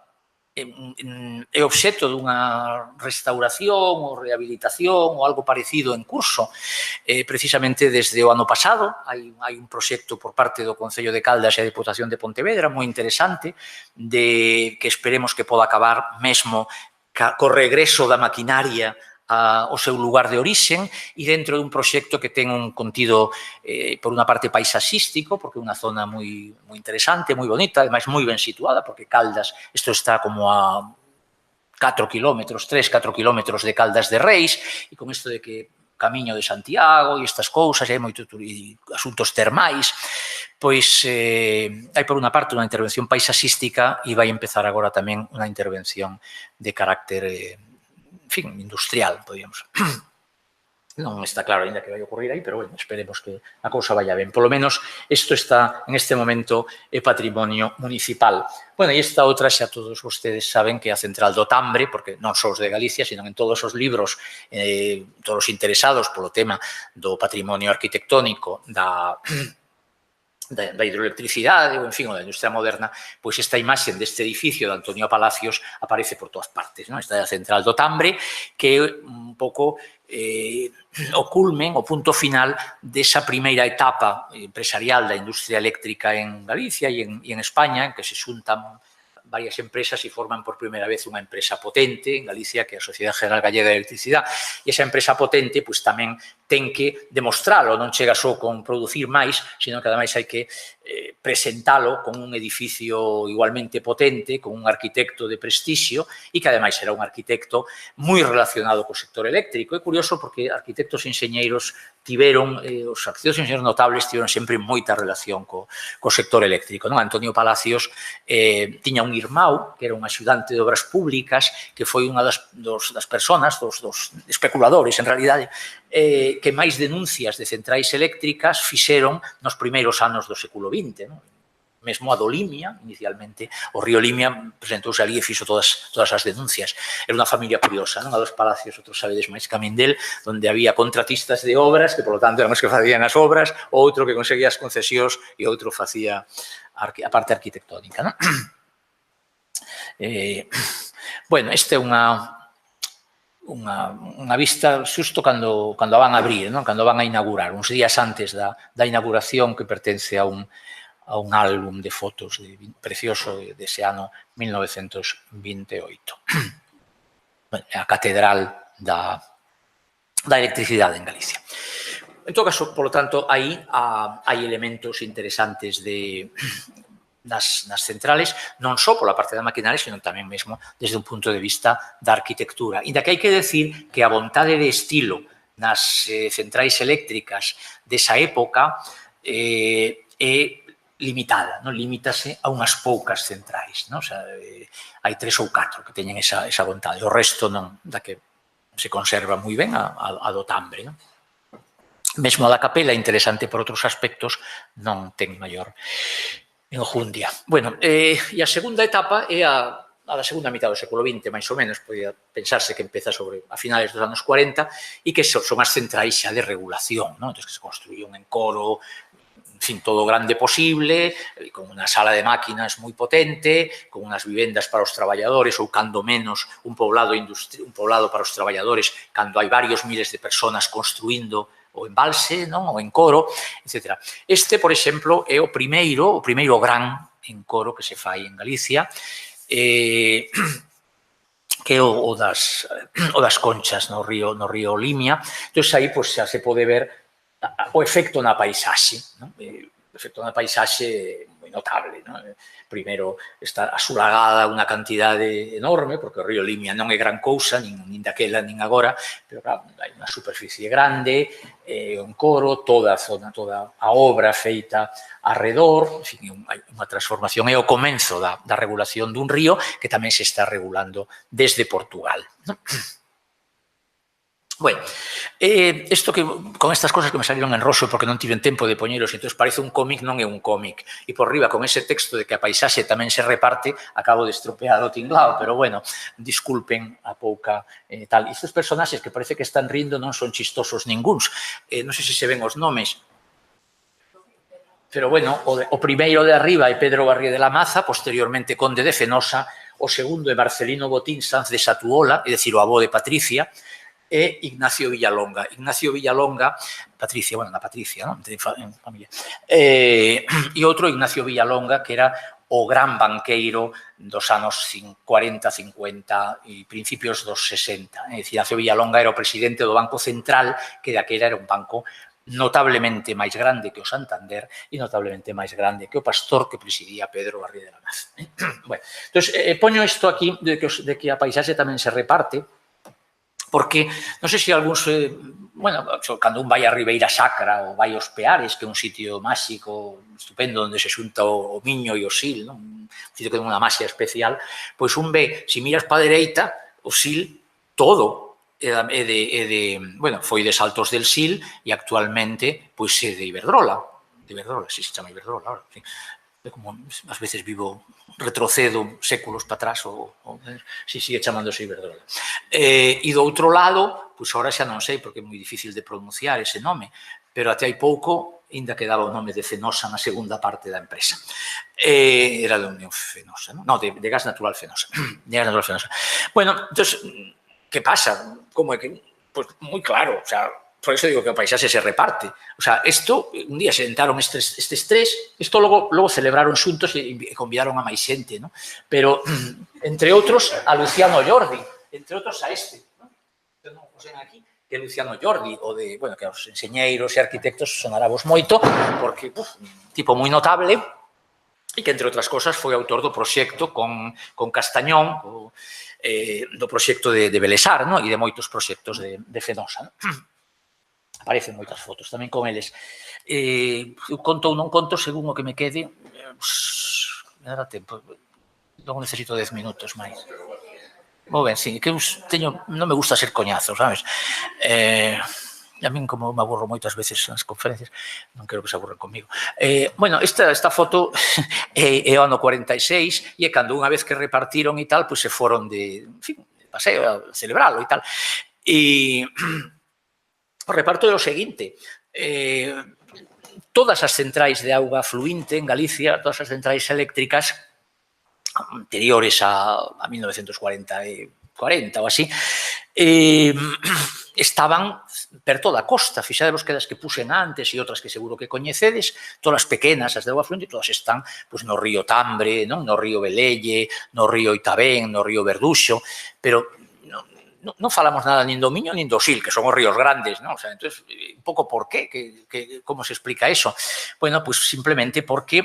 é obxecto dunha restauración ou rehabilitación ou algo parecido en curso. Precisamente desde o ano pasado hai un proxecto por parte do Concello de Caldas e a Deputación de Pontevedra moi interesante de que esperemos que poda acabar mesmo co regreso da maquinaria ao seu lugar de orixen e dentro dun proxecto que ten un contido, por unha parte, paisaxístico, porque é unha zona moi interesante, moi bonita, ademais moi ben situada, porque Caldas, isto está como a 4 kilómetros, 3-4 kilómetros de Caldas de Reis, e con isto de que Camiño de Santiago e estas cousas, e hai moito asuntos termais, pois hai por unha parte unha intervención paisaxística e vai empezar agora tamén unha intervención de carácter en fin, industrial, podríamos. Non está claro ainda que vai ocurrir aí, pero bueno, esperemos que a cousa vaya ben. Polo menos, isto está, en este momento, é patrimonio municipal. Bueno, e esta outra xa todos vostedes saben que é a Central do Tambre, porque non só os de Galicia, sino en todos os libros, todos os interesados polo tema do patrimonio arquitectónico da hidroelectricidade ou, en fin, da industria moderna, pois esta imaxe deste edificio de Antonio Palacios aparece por todas partes. Esta é a Central do Tambre, que é un pouco o culmen, o punto final desa primeira etapa empresarial da industria eléctrica en Galicia e en España, en que se xuntan varias empresas e forman por primeira vez unha empresa potente en Galicia, que é a Sociedade General Gallega de Electricidade, e esa empresa potente pois tamén ten que demostralo, non chega só con producir máis, sino que ademais hai que presentalo con un edificio igualmente potente, con un arquitecto de prestixio e que ademais era un arquitecto moi relacionado co sector eléctrico. É curioso porque arquitectos e enxeñeiros tiveron, os arquitectos e enxeñeiros notables tiveron sempre moita relación co sector eléctrico. Antonio Palacios tiña un irmão que era un axudante de obras públicas, que foi unha das personas, dos especuladores, en realidade, que máis denuncias de centrais eléctricas fixeron nos primeiros anos do século XX. Mesmo a do Limia, inicialmente, o río Limia presentouse ali e fixo todas as denuncias. Era unha familia curiosa, a dos Palacios, outros sabedes máis que a min del, onde había contratistas de obras, que, polo tanto, eran os que facían as obras, outro que conseguía as concesións e outro facía a parte arquitectónica. Bueno, esta é unha vista xusto cando a van a abrir, cando van a inaugurar, uns días antes da inauguración, que pertence a un álbum de fotos precioso dese ano 1928. A catedral da electricidade en Galicia. En todo caso, polo tanto, aí hai elementos interesantes nas centrales, non só pola parte da maquinaria, sino tamén mesmo desde un punto de vista da arquitectura. Inda que hai que decir que a vontade de estilo nas centrais eléctricas desa época é limitada, limítase a unhas poucas centrais. Hai 3 ou 4 que teñen esa vontade, o resto non, da que se conserva moi ben a do Tambre. Mesmo a da Capela, interesante por outros aspectos, non ten maior enjundia. Bueno, e a segunda etapa é a da segunda mitad do século XX, máis ou menos, podía pensarse que empeza a finales dos anos 40 e que son as centrais xa de regulación, que se construían en Coro, en fin, todo o grande posible, con unha sala de máquinas moi potente, con unhas vivendas para os traballadores, ou cando menos un poblado para os traballadores, cando hai varios miles de personas construindo o embalse, ou en Coro, etc. Este, por exemplo, é o primeiro gran en Coro que se fai en Galicia, que é o das Conchas no río Limia. Entón, aí xa se pode ver o efecto na paisaxe. O efecto na paisaxe notable, non? Primeiro, está asulagada unha cantidade enorme, porque o río Limia non é gran cousa, nin daquela, nin agora, pero claro, hai unha superficie grande, un coro, toda a zona, toda a obra feita arredor, en fin, hai unha transformación, é o comenzo da regulación dun río que tamén se está regulando desde Portugal, non? Bueno, isto que con estas cosas que me salieron en roxo porque non tiven tempo de poñeros, entón parece un cómic, non é un cómic. E por riba, con ese texto de que a paisaxe tamén se reparte, acabo de estropear o tinglao, pero bueno, disculpen a pouca tal. E estes personaxes que parece que están rindo non son chistosos ningúns. Non sei se ven os nomes, pero bueno, o primeiro de arriba é Pedro Barrié de la Maza, posteriormente conde de Fenosa, o segundo é Marcelino Botín Sanz de Satuola, é dicir, o avó de Patricia, e Ignacio Villalonga. Ignacio Villalonga, Patricia, bueno, na Patricia, non? En familia. E outro, Ignacio Villalonga, que era o gran banqueiro dos anos 40, 50 e principios dos 60. Ignacio Villalonga era o presidente do Banco Central, que daquela era un banco notablemente máis grande que o Santander e notablemente máis grande que o Pastor que presidía Pedro Barrié de la Maza. Bueno, entón, poño isto aquí de que a paisaxe tamén se reparte, porque non sei se algúns, bueno, cando un vai a Ribeira Sacra ou vai aos Peares, que é un sitio máxico, estupendo, onde se xunta o Miño e o Sil, un sitio que ten unha maxia especial, pois un ve, se miras pa dereita, o Sil todo bueno, foi de Saltos del Sil e actualmente pois é de Iberdrola, si se chama Iberdrola, ahora, sí. Como ás veces vivo, retrocedo séculos para atrás, si sigue chamándose Iberdrola. E do outro lado, pois agora xa non sei, porque é moi difícil de pronunciar ese nome, pero até hai pouco ainda quedaba o nome de Fenosa na segunda parte da empresa. Era de Unión Fenosa, non? Non, de Gas Natural Fenosa. De Gas Natural Fenosa. Bueno, entón, que pasa? Como é que? Pois moi claro, o sea, por eso digo que o paisaxe se reparte. O sea, isto, un día se sentaron estes tres, isto logo celebraron xuntos e convidaron a máis xente, ¿no? Pero, entre outros, a Luciano Jordi, entre outros a este, ¿no? Non o sen aquí, que é Luciano Jordi, o de, bueno, que aos enxeñeiros e arquitectos sonarávos moito, porque, un tipo moi notable, e que, entre outras cosas, foi autor do proxecto con Castañón, do proxecto de Belesar, ¿no? E de moitos proxectos de Fenosa, ¿no? Aparecen moitas fotos tamén con eles. Conto ou non conto según o que me quede. Me dará tempo. Logo necesito 10 minutos máis. Moi ben, sí, que non me gusta ser coñazo, sabes? A min, como me aburro moitas veces nas conferencias, non quero que se aburren comigo. Bueno, esta foto é o ano 46 e é cando unha vez que repartiron e tal, pois se foron de paseo a celebralo e tal. E o reparto é o seguinte: todas as centrais de auga fluinte en Galicia, todas as centrais eléctricas anteriores a 1940 ou así, estaban perto da costa. Fixadevos que das que puxen antes e outras que seguro que coñecedes, todas as pequenas, as de auga fluinte, todas están no río Tambre, no río Velelle, no río Itabén, no río Verduxo, pero non falamos nada nin do Miño nin do Sil, que son os ríos grandes, non? O sea, entonces, un pouco por qué? Como se explica eso? Bueno, pues simplemente porque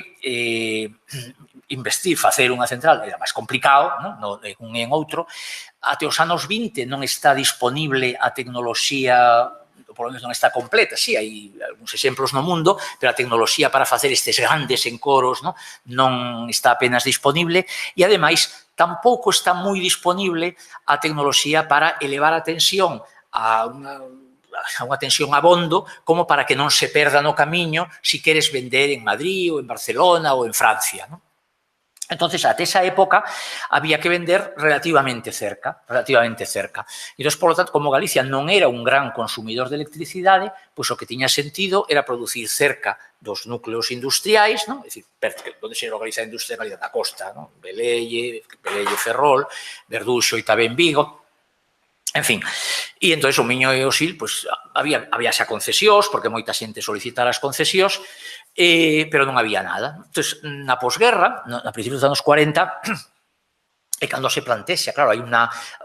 investir, facer unha central era máis complicado, non? Un e en outro. Até os anos 20 non está disponible a tecnoloxía, por lo menos non está completa. Sí, hai algúns exemplos no mundo, pero a tecnoloxía para facer estes grandes encoros non está apenas disponible e, ademais, tampouco está moi disponible a tecnoloxía para elevar a tensión a unha tensión abondo como para que non se perda no camiño se queres vender en Madrid ou en Barcelona ou en Francia, non? Entonces, até esa época, había que vender relativamente cerca. Entón, por lo tanto, como Galicia non era un gran consumidor de electricidade, pois o que tiña sentido era producir cerca dos núcleos industriais, non? É dicir, onde se localiza a industria da costa, non? Velelle, Ferrol, Verduxo e tamén Vigo. En fin, e entón o Miño e o Sil, pois, había xa concesións, porque moita xente solicitara as concesións, pero non había nada. Entón, na posguerra, a principios dos anos 40, é cando se plantexa, claro, hai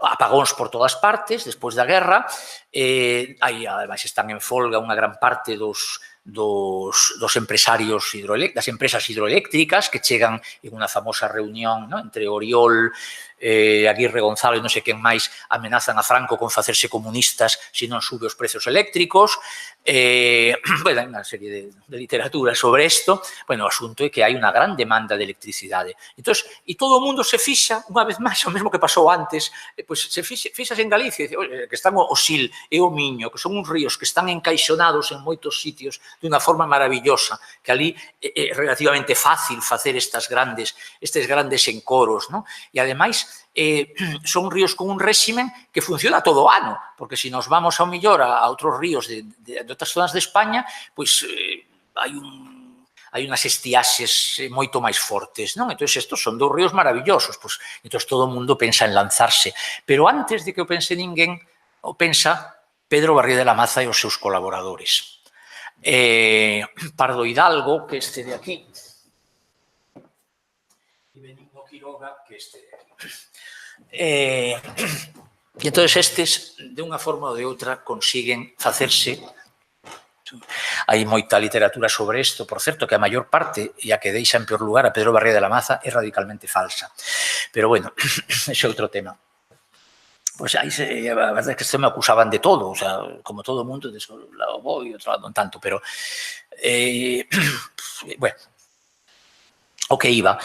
apagóns por todas partes, despois da guerra, ademais están en folga unha gran parte dos dos empresarios das empresas hidroeléctricas que chegan en unha famosa reunión, ¿no?, entre Oriol, Aguirre Gonzalo e non sei quen máis, amenazan a Franco con facerse comunistas se non sube os precios eléctricos. Bueno, hai unha serie de literatura sobre isto. Bueno, o asunto é que hai unha gran demanda de electricidade. Entón, e todo o mundo se fixa, unha vez máis, o mesmo que pasou antes, pois se fixas en Galicia, que están o Sil e o Miño, que son uns ríos que están encaixonados en moitos sitios de unha forma maravillosa, que ali é relativamente fácil facer estes grandes encoros, ¿no? E, ademais, son ríos con un réximen que funciona todo o ano, porque se nos vamos ao millor a outros ríos de outras zonas de España, pois hai unhas estiaxes moito máis fortes, non? Entón, estos son dous ríos maravillosos, pois, entón, todo o mundo pensa en lanzarse. Pero antes de que o pense ninguén, o pensa Pedro Barrié de la Maza e os seus colaboradores. Pardo Hidalgo, que este de aquí, e Benigno Quiroga, que este de aquí. E entón estes, de unha forma ou de outra, consiguen facerse. Hai moita literatura sobre isto, por certo, que a maior parte, e a que deixa en peor lugar a Pedro Barrié de la Maza, é radicalmente falsa. Pero, bueno, ese é outro tema. Pois aí, a verdade é que isto me acusaban de todo, o sea, como todo o mundo, de un lado vou e outro lado non tanto, pero, bueno, o que iba.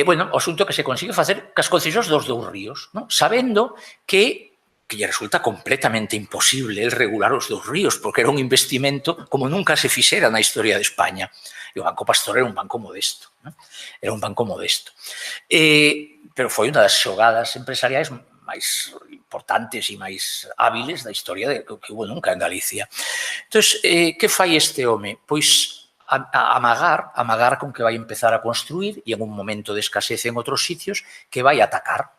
Bueno, o asunto que se consigue facer cas concesións dos dous ríos, ¿no?, sabendo que lle resulta completamente imposible el regular os dous ríos, porque era un investimento como nunca se fixera na historia de España. E o Banco Pastor era un banco modesto, ¿no? Era un banco modesto. Pero foi unha das xogadas empresariais máis importantes e máis hábiles da historia que hubo nunca en Galicia. Entón, que fai este home? Pois amagar con que vai empezar a construir e en un momento de escasez en outros sitios que vai atacar.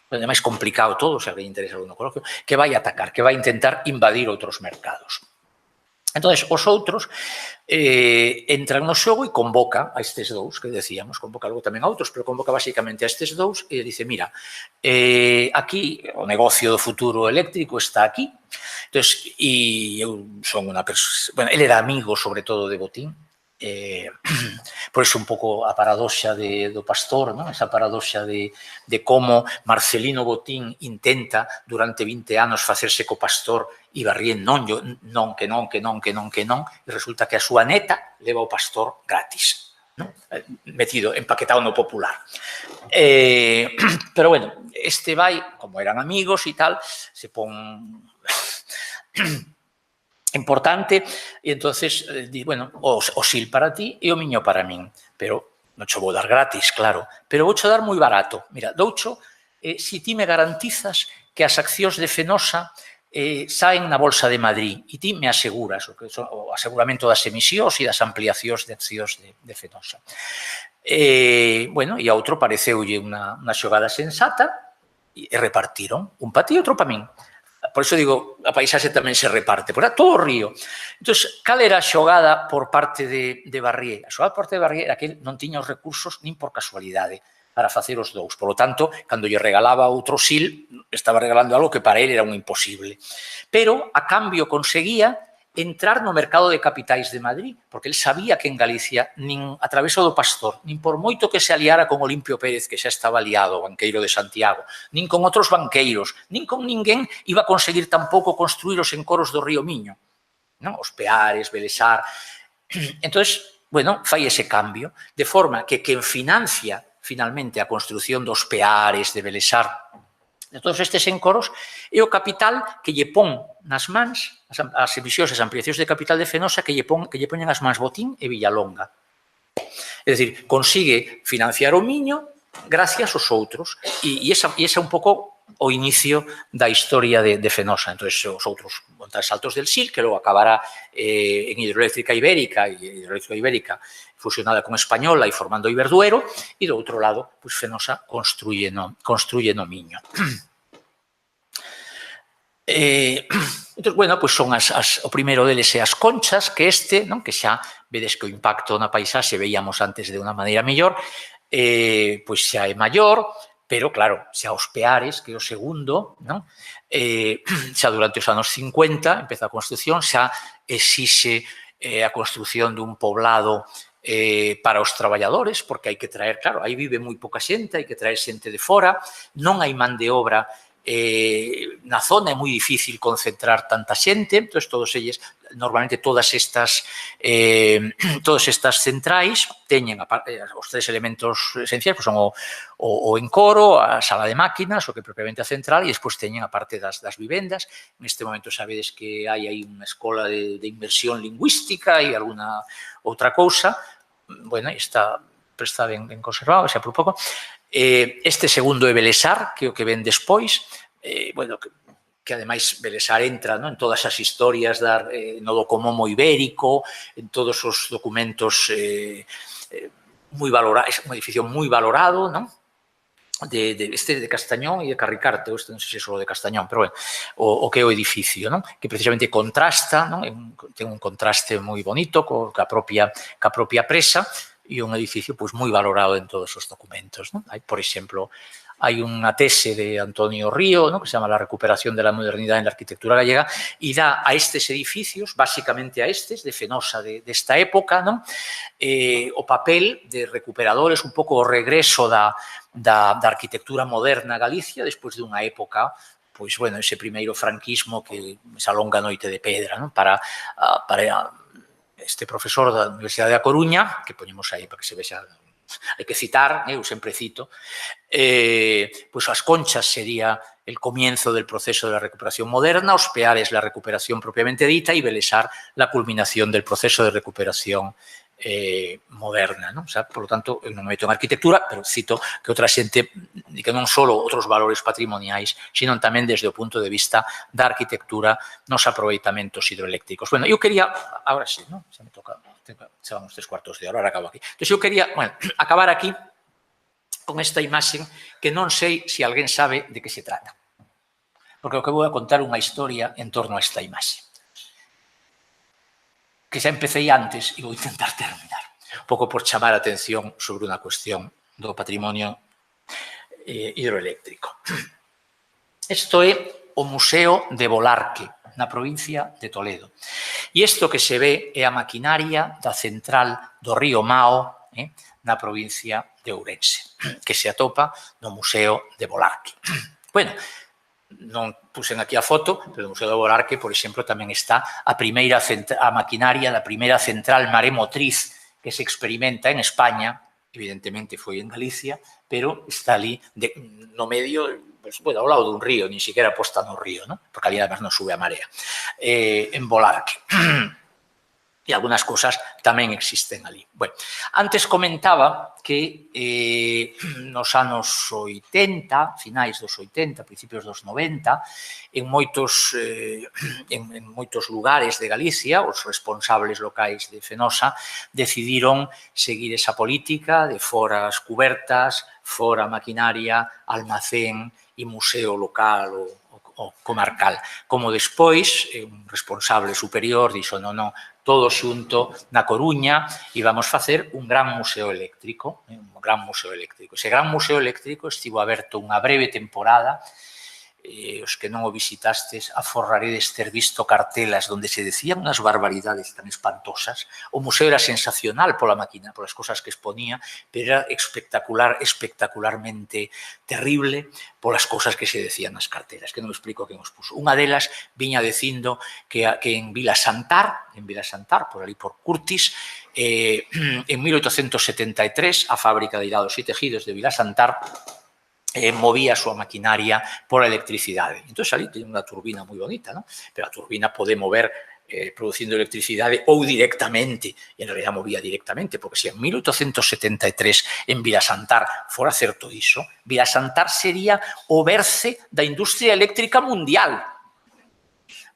É máis complicado todo, se alguén interesa algún coloquio, que vai atacar, que vai intentar invadir outros mercados. Entón, os outros entran no xogo e convoca a estes dous, que decíamos, convoca logo tamén a outros, pero convoca basicamente a estes dous e dice, mira, aquí o negocio do futuro eléctrico está aquí. Entón, e eu son unha persoa, bueno, ele era amigo sobre todo de Botín, por iso un pouco a paradoxa do Pastor, non? Esa paradoxa de como Marcelino Botín intenta durante 20 anos facerse co Pastor e Barrié non, e resulta que a súa neta leva o Pastor gratis, non? Metido, empaquetado no Popular. Pero, bueno, este vai, como eran amigos e tal, se pon importante, e entonces di, bueno, o Sil para ti e o Miño para min, pero non cho vou dar gratis, claro, pero vou cho dar moi barato. Mira, doucho, si ti me garantizas que as accións de Fenosa saen na Bolsa de Madrid e ti me aseguras o aseguramento das emisións e das ampliacións de accións de Fenosa. Bueno, e a outro pareceulle unha xogada sensata e repartiron un para ti e outro para min. Por iso digo, a paisaxe tamén se reparte, porque era todo o río. Entón, cal era a xogada por parte de Barrié? A xogada por parte de Barrié era que non tiña os recursos nin por casualidade para facer os dous. Por lo tanto, cando lle regalaba outro Sil, estaba regalando algo que para ele era un imposible. Pero, a cambio, conseguía entrar no mercado de capitais de Madrid, porque el sabía que en Galicia, nin a través do Pastor, nin por moito que se aliara con Olimpio Pérez, que xa estaba aliado, banqueiro de Santiago, nin con outros banqueiros, nin con ninguén iba a conseguir tampouco construir os encoros do río Miño, non? Os Peares, Belesar. Entón, bueno, fai ese cambio, de forma que quen financia finalmente a construción dos Peares, de Belesar, de todos estes encoros, é o capital que lle pon nas mans, as emisións e as ampliacións de capital de Fenosa que lle poñen as mans Botín e Villalonga. É dicir, consigue financiar o Miño gracias aos outros, e ese é un pouco o inicio da historia de Fenosa. Entón, os outros montan saltos del Sil, que logo acabará en Hidroeléctrica Ibérica, e Hidroeléctrica Ibérica fusionada con Española e formando Iberduero, e do outro lado, pues, Fenosa construye no Miño. Entón, bueno, pues son o primeiro deles é as conchas, que non, que xa vedes que o impacto na paisaxe veíamos antes de unha maneira mellor, pois xa é maior, pero claro, xa os Peares, que é o segundo, non? Xa durante os anos 50 empeza a construción, xa exixe a construción dun poblado para os traballadores, porque hai que traer, claro, aí vive moi pouca xente, hai que traer xente de fora, non hai man de obra na zona, é moi difícil concentrar tanta xente, entón todos eles, normalmente todas estas centrais teñen os tres elementos esenciais, son o encoro, a sala de máquinas, o que é propiamente a central, e despois teñen a parte das vivendas. Neste momento sabedes que hai aí unha escola de inmersión lingüística e alguna outra cousa, bueno, está ben conservado, xa por pouco. Este segundo é Belesar, que é o que ven despois, bueno, que ademais Belesar entra en todas as historias no docomomo ibérico, en todos os documentos moi valorados, un edificio moi valorado, non? Este de Castañón e de Carricarte, este non sei se é só de Castañón, pero bueno, o que é o edificio, non? Que precisamente contrasta, non? Ten un contraste moi bonito ca propia presa e un edificio moi valorado en todos os documentos, non? Hai, por exemplo, hai unha tese de Antonio Río, que se chama La recuperación de la modernidad en la arquitectura gallega, e dá a estes edificios, básicamente a estes, de Fenosa desta época, o papel de recuperadores, un pouco o regreso da arquitectura moderna a Galicia, despois dunha época, pois, bueno, ese primeiro franquismo, que esa longa noite de pedra, para este profesor da Universidade da Coruña, que poñemos aí para que se vexa, hai que citar, eu sempre cito, pois as Conchas sería el comienzo del proceso de la recuperación moderna, os Peares la recuperación propiamente dita e Belesar la culminación del proceso de recuperación moderna, non? O sea, por lo tanto, eu non me meto en arquitectura, pero cito que outra xente, que non só outros valores patrimoniais, sino tamén desde o punto de vista da arquitectura nos aproveitamentos hidroeléctricos. Bueno, eu quería, agora sí, non? Xa me toca, xa vamos 3/4 de hora, ahora acabo aquí. Entón, eu quería, bueno, acabar aquí con esta imaxe que non sei se alguén sabe de que se trata. Porque o que vou a contar unha historia en torno a esta imaxe, que xa empecé antes e vou intentar terminar, un pouco por chamar a atención sobre unha cuestión do patrimonio hidroeléctrico. Isto é o Museo de Bolarque, na provincia de Toledo. E isto que se ve é a maquinaria da central do río Mao, na provincia de Ourense, que se atopa no Museo de Bolarque. Bueno, non puxen aquí a foto, pero no Museo de Bolarque, por exemplo, tamén está a maquinaria da primeira central maremotriz que se experimenta en España, evidentemente foi en Galicia, pero está ali no medio, ao lado dun río, nin siquiera posta no río, porque ali además non sube a marea, en Bolarque. E algunhas cousas tamén existen ali. Bueno, antes comentaba que nos anos 80, finais dos 80, principios dos 90, en moitos lugares de Galicia, os responsables locais de Fenosa decidiron seguir esa política de foras cubertas, fora maquinaria, almacén e museo local ou comarcal. Como despois, un responsable superior dixo, non, todo xunto na Coruña e vamos facer un gran museo eléctrico. Ese gran museo eléctrico estivo aberto unha breve temporada. Os que non o visitastes aforraredes ter visto cartelas onde se decían unhas barbaridades tan espantosas. O museo era sensacional pola máquina, polas cosas que exponía, pero era espectacularmente terrible polas cosas que se decían nas cartelas, que non explico quen os puso. Unha delas viña dicindo que en Vila Santar, por ali por Curtis, en 1873, a fábrica de hilados e tejidos de Vila Santar movía a súa maquinaria por electricidade. Entón, ali ten unha turbina moi bonita, pero a turbina pode mover producindo electricidade ou directamente, e en realidad movía directamente, porque se en 1873 en Vilasantar fora certo iso, Vilasantar sería o berce da industria eléctrica mundial.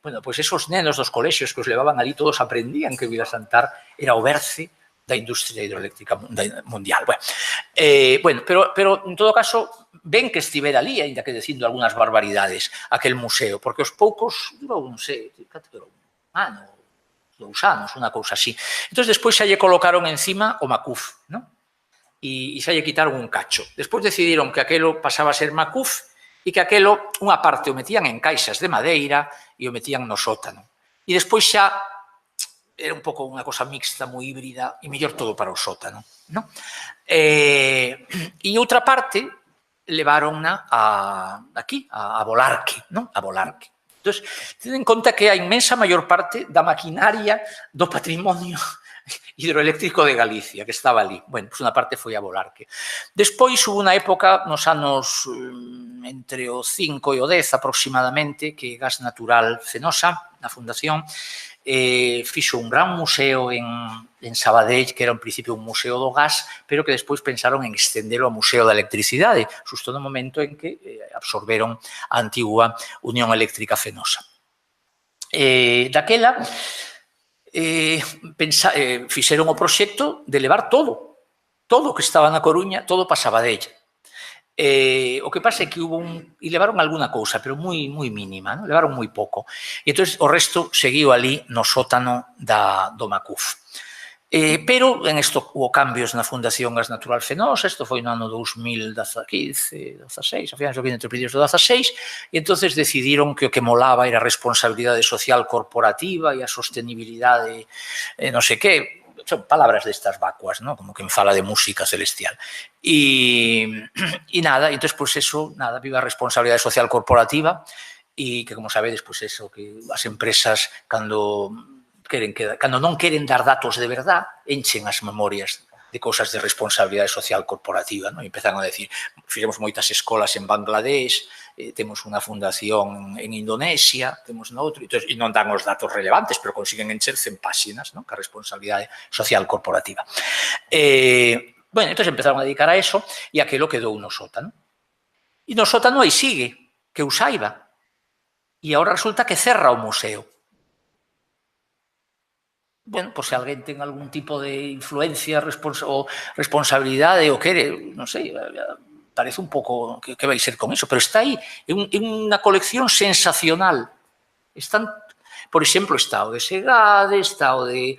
Bueno, pois esos nenos dos colexios que os levaban ali todos aprendían que Vilasantar era o berce da industria hidroeléctrica mundial. Bueno, pero en todo caso, ven que estivera ali, ainda que dicindo algunhas barbaridades, aquel museo, porque os poucos durou, non sei, un ano, 2 anos, unha cousa así. Entón, despois xa lle colocaron encima o Macuf, e xa lle quitaron un cacho. Despois decidiron que aquelo pasaba a ser Macuf e que aquelo, unha parte o metían en caixas de madeira e o metían no sótano. E despois xa era un pouco unha cosa mixta, moi híbrida, e mellor todo para o sótano, non? E outra parte levaronna aquí, a Volarque, non? A Volarque. Entón, ten en conta que a inmensa maior parte da maquinaria do patrimonio hidroeléctrico de Galicia, que estaba ali. Bueno, pues unha parte foi a Volarque. Despois, hubo unha época, nos anos entre o 5 e o 10 aproximadamente, que Gas Natural Fenosa, na fundación, fixo un gran museo en Sabadell, que era en principio un museo do gas, pero que despois pensaron en estendelo ao museo da electricidade, xusto no momento en que absorberon a antigua Unión Eléctrica Fenosa. Daquela, fixeron o proxecto de levar todo que estaba na Coruña, todo para Sabadell. O que pasa é que e levaron alguna cousa, pero moi mínima, non? Levaron moi pouco. E entón, o resto seguiu ali no sótano do Macuf. Pero en isto hubo cambios na Fundación Gas Natural Fenosa, isto foi no ano 2015, 16, a finais do 20 entre principios do 16, e entón decidiron que o que molaba era a responsabilidade social corporativa e a sostenibilidade, non sei que, son palabras destas vacuas, ¿no? Como que me fala de música celestial. Y nada, entonces pues eso, nada, viva a responsabilidade social corporativa e que, como sabedes, pues eso, que as empresas, cando non queren dar datos de verdad, enchen as memorias de cosas de responsabilidade social corporativa, ¿no? E empezan a decir, fixemos moitas escolas en Bangladesh, temos unha fundación en Indonesia, temos noutro, e non dan os datos relevantes, pero consiguen encher 100 páxinas, ¿no? Que a responsabilidade social corporativa. Bueno, entón empezaron a dedicar a eso e aquilo quedou no sótano. E no sótano aí sigue, que eu saiba. E agora resulta que cerra o museo. Bueno, pois se alguén ten algún tipo de influencia ou responsabilidade ou quere, non sei, parece un pouco que vai ser con iso, pero está aí, é unha colección sensacional. Están, por exemplo, está o de Segade, está o de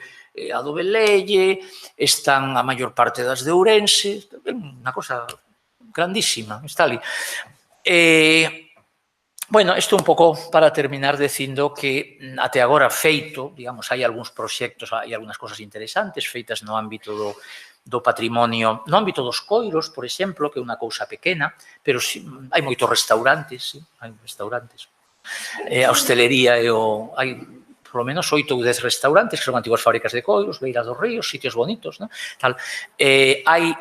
Adobe Lelle, están a maior parte das de Ourense, é unha cosa grandísima, está ali. Bueno, isto un pouco para terminar dicindo que até agora feito, digamos, hai algúns proxectos, hai algunhas cosas interesantes feitas no ámbito do patrimonio, no ámbito dos coiros, por exemplo, que é unha cousa pequena, pero hai moitos restaurantes, sí, hai restaurantes. A hostelería hai polo menos 8 ou 10 restaurantes que son antiguas fábricas de coiros, beira dos ríos, sitios bonitos, ¿no? Tal. Hai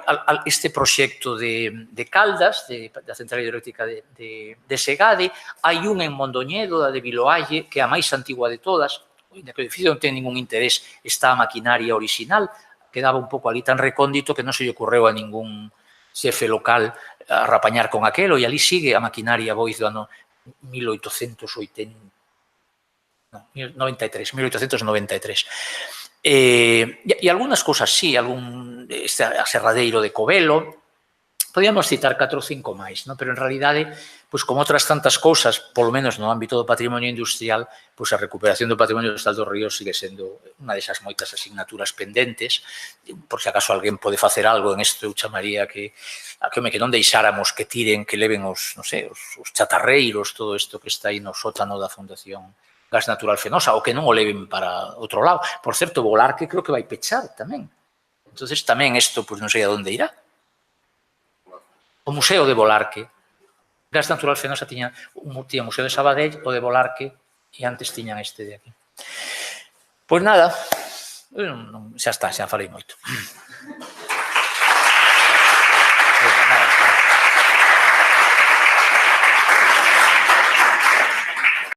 este proxecto de Caldas, da central hidroeléctrica de Segade, hai un en Mondoñedo, da de Viloalle, que é a máis antigua de todas, que o edificio non ten ningún interés, está a maquinaria original, quedaba un pouco ali tan recóndito que non se lle ocorreu a ningún xefe local a rapañar con aquelo, e ali sigue a maquinaria Boiz do ano 1893. E algunhas cousas sí, algún aserradeiro de Covelo, podíamos citar 4 ou 5 máis, ¿no? Pero en realidade, pois como outras tantas cousas, polo menos no ámbito do patrimonio industrial, pois a recuperación do patrimonio industrial dos ríos sigue sendo unha desas moitas asignaturas pendentes. Por se acaso alguén pode facer algo en isto, eu chamaría que non deixáramos que tiren, que leven os chatarreiros, todo isto que está aí no sótano da Fundación Gas Natural Fenosa, ou que non o leven para outro lado. Por certo, Volarque creo que vai pechar tamén. Entón, tamén isto, pois non sei a onde irá. O Museo de Volarque. Gas Natural Fenosa tiña o Museo de Sabadell, o de Volarque, e antes tiñan este de aquí. Pois nada, xa está, xa falei moito.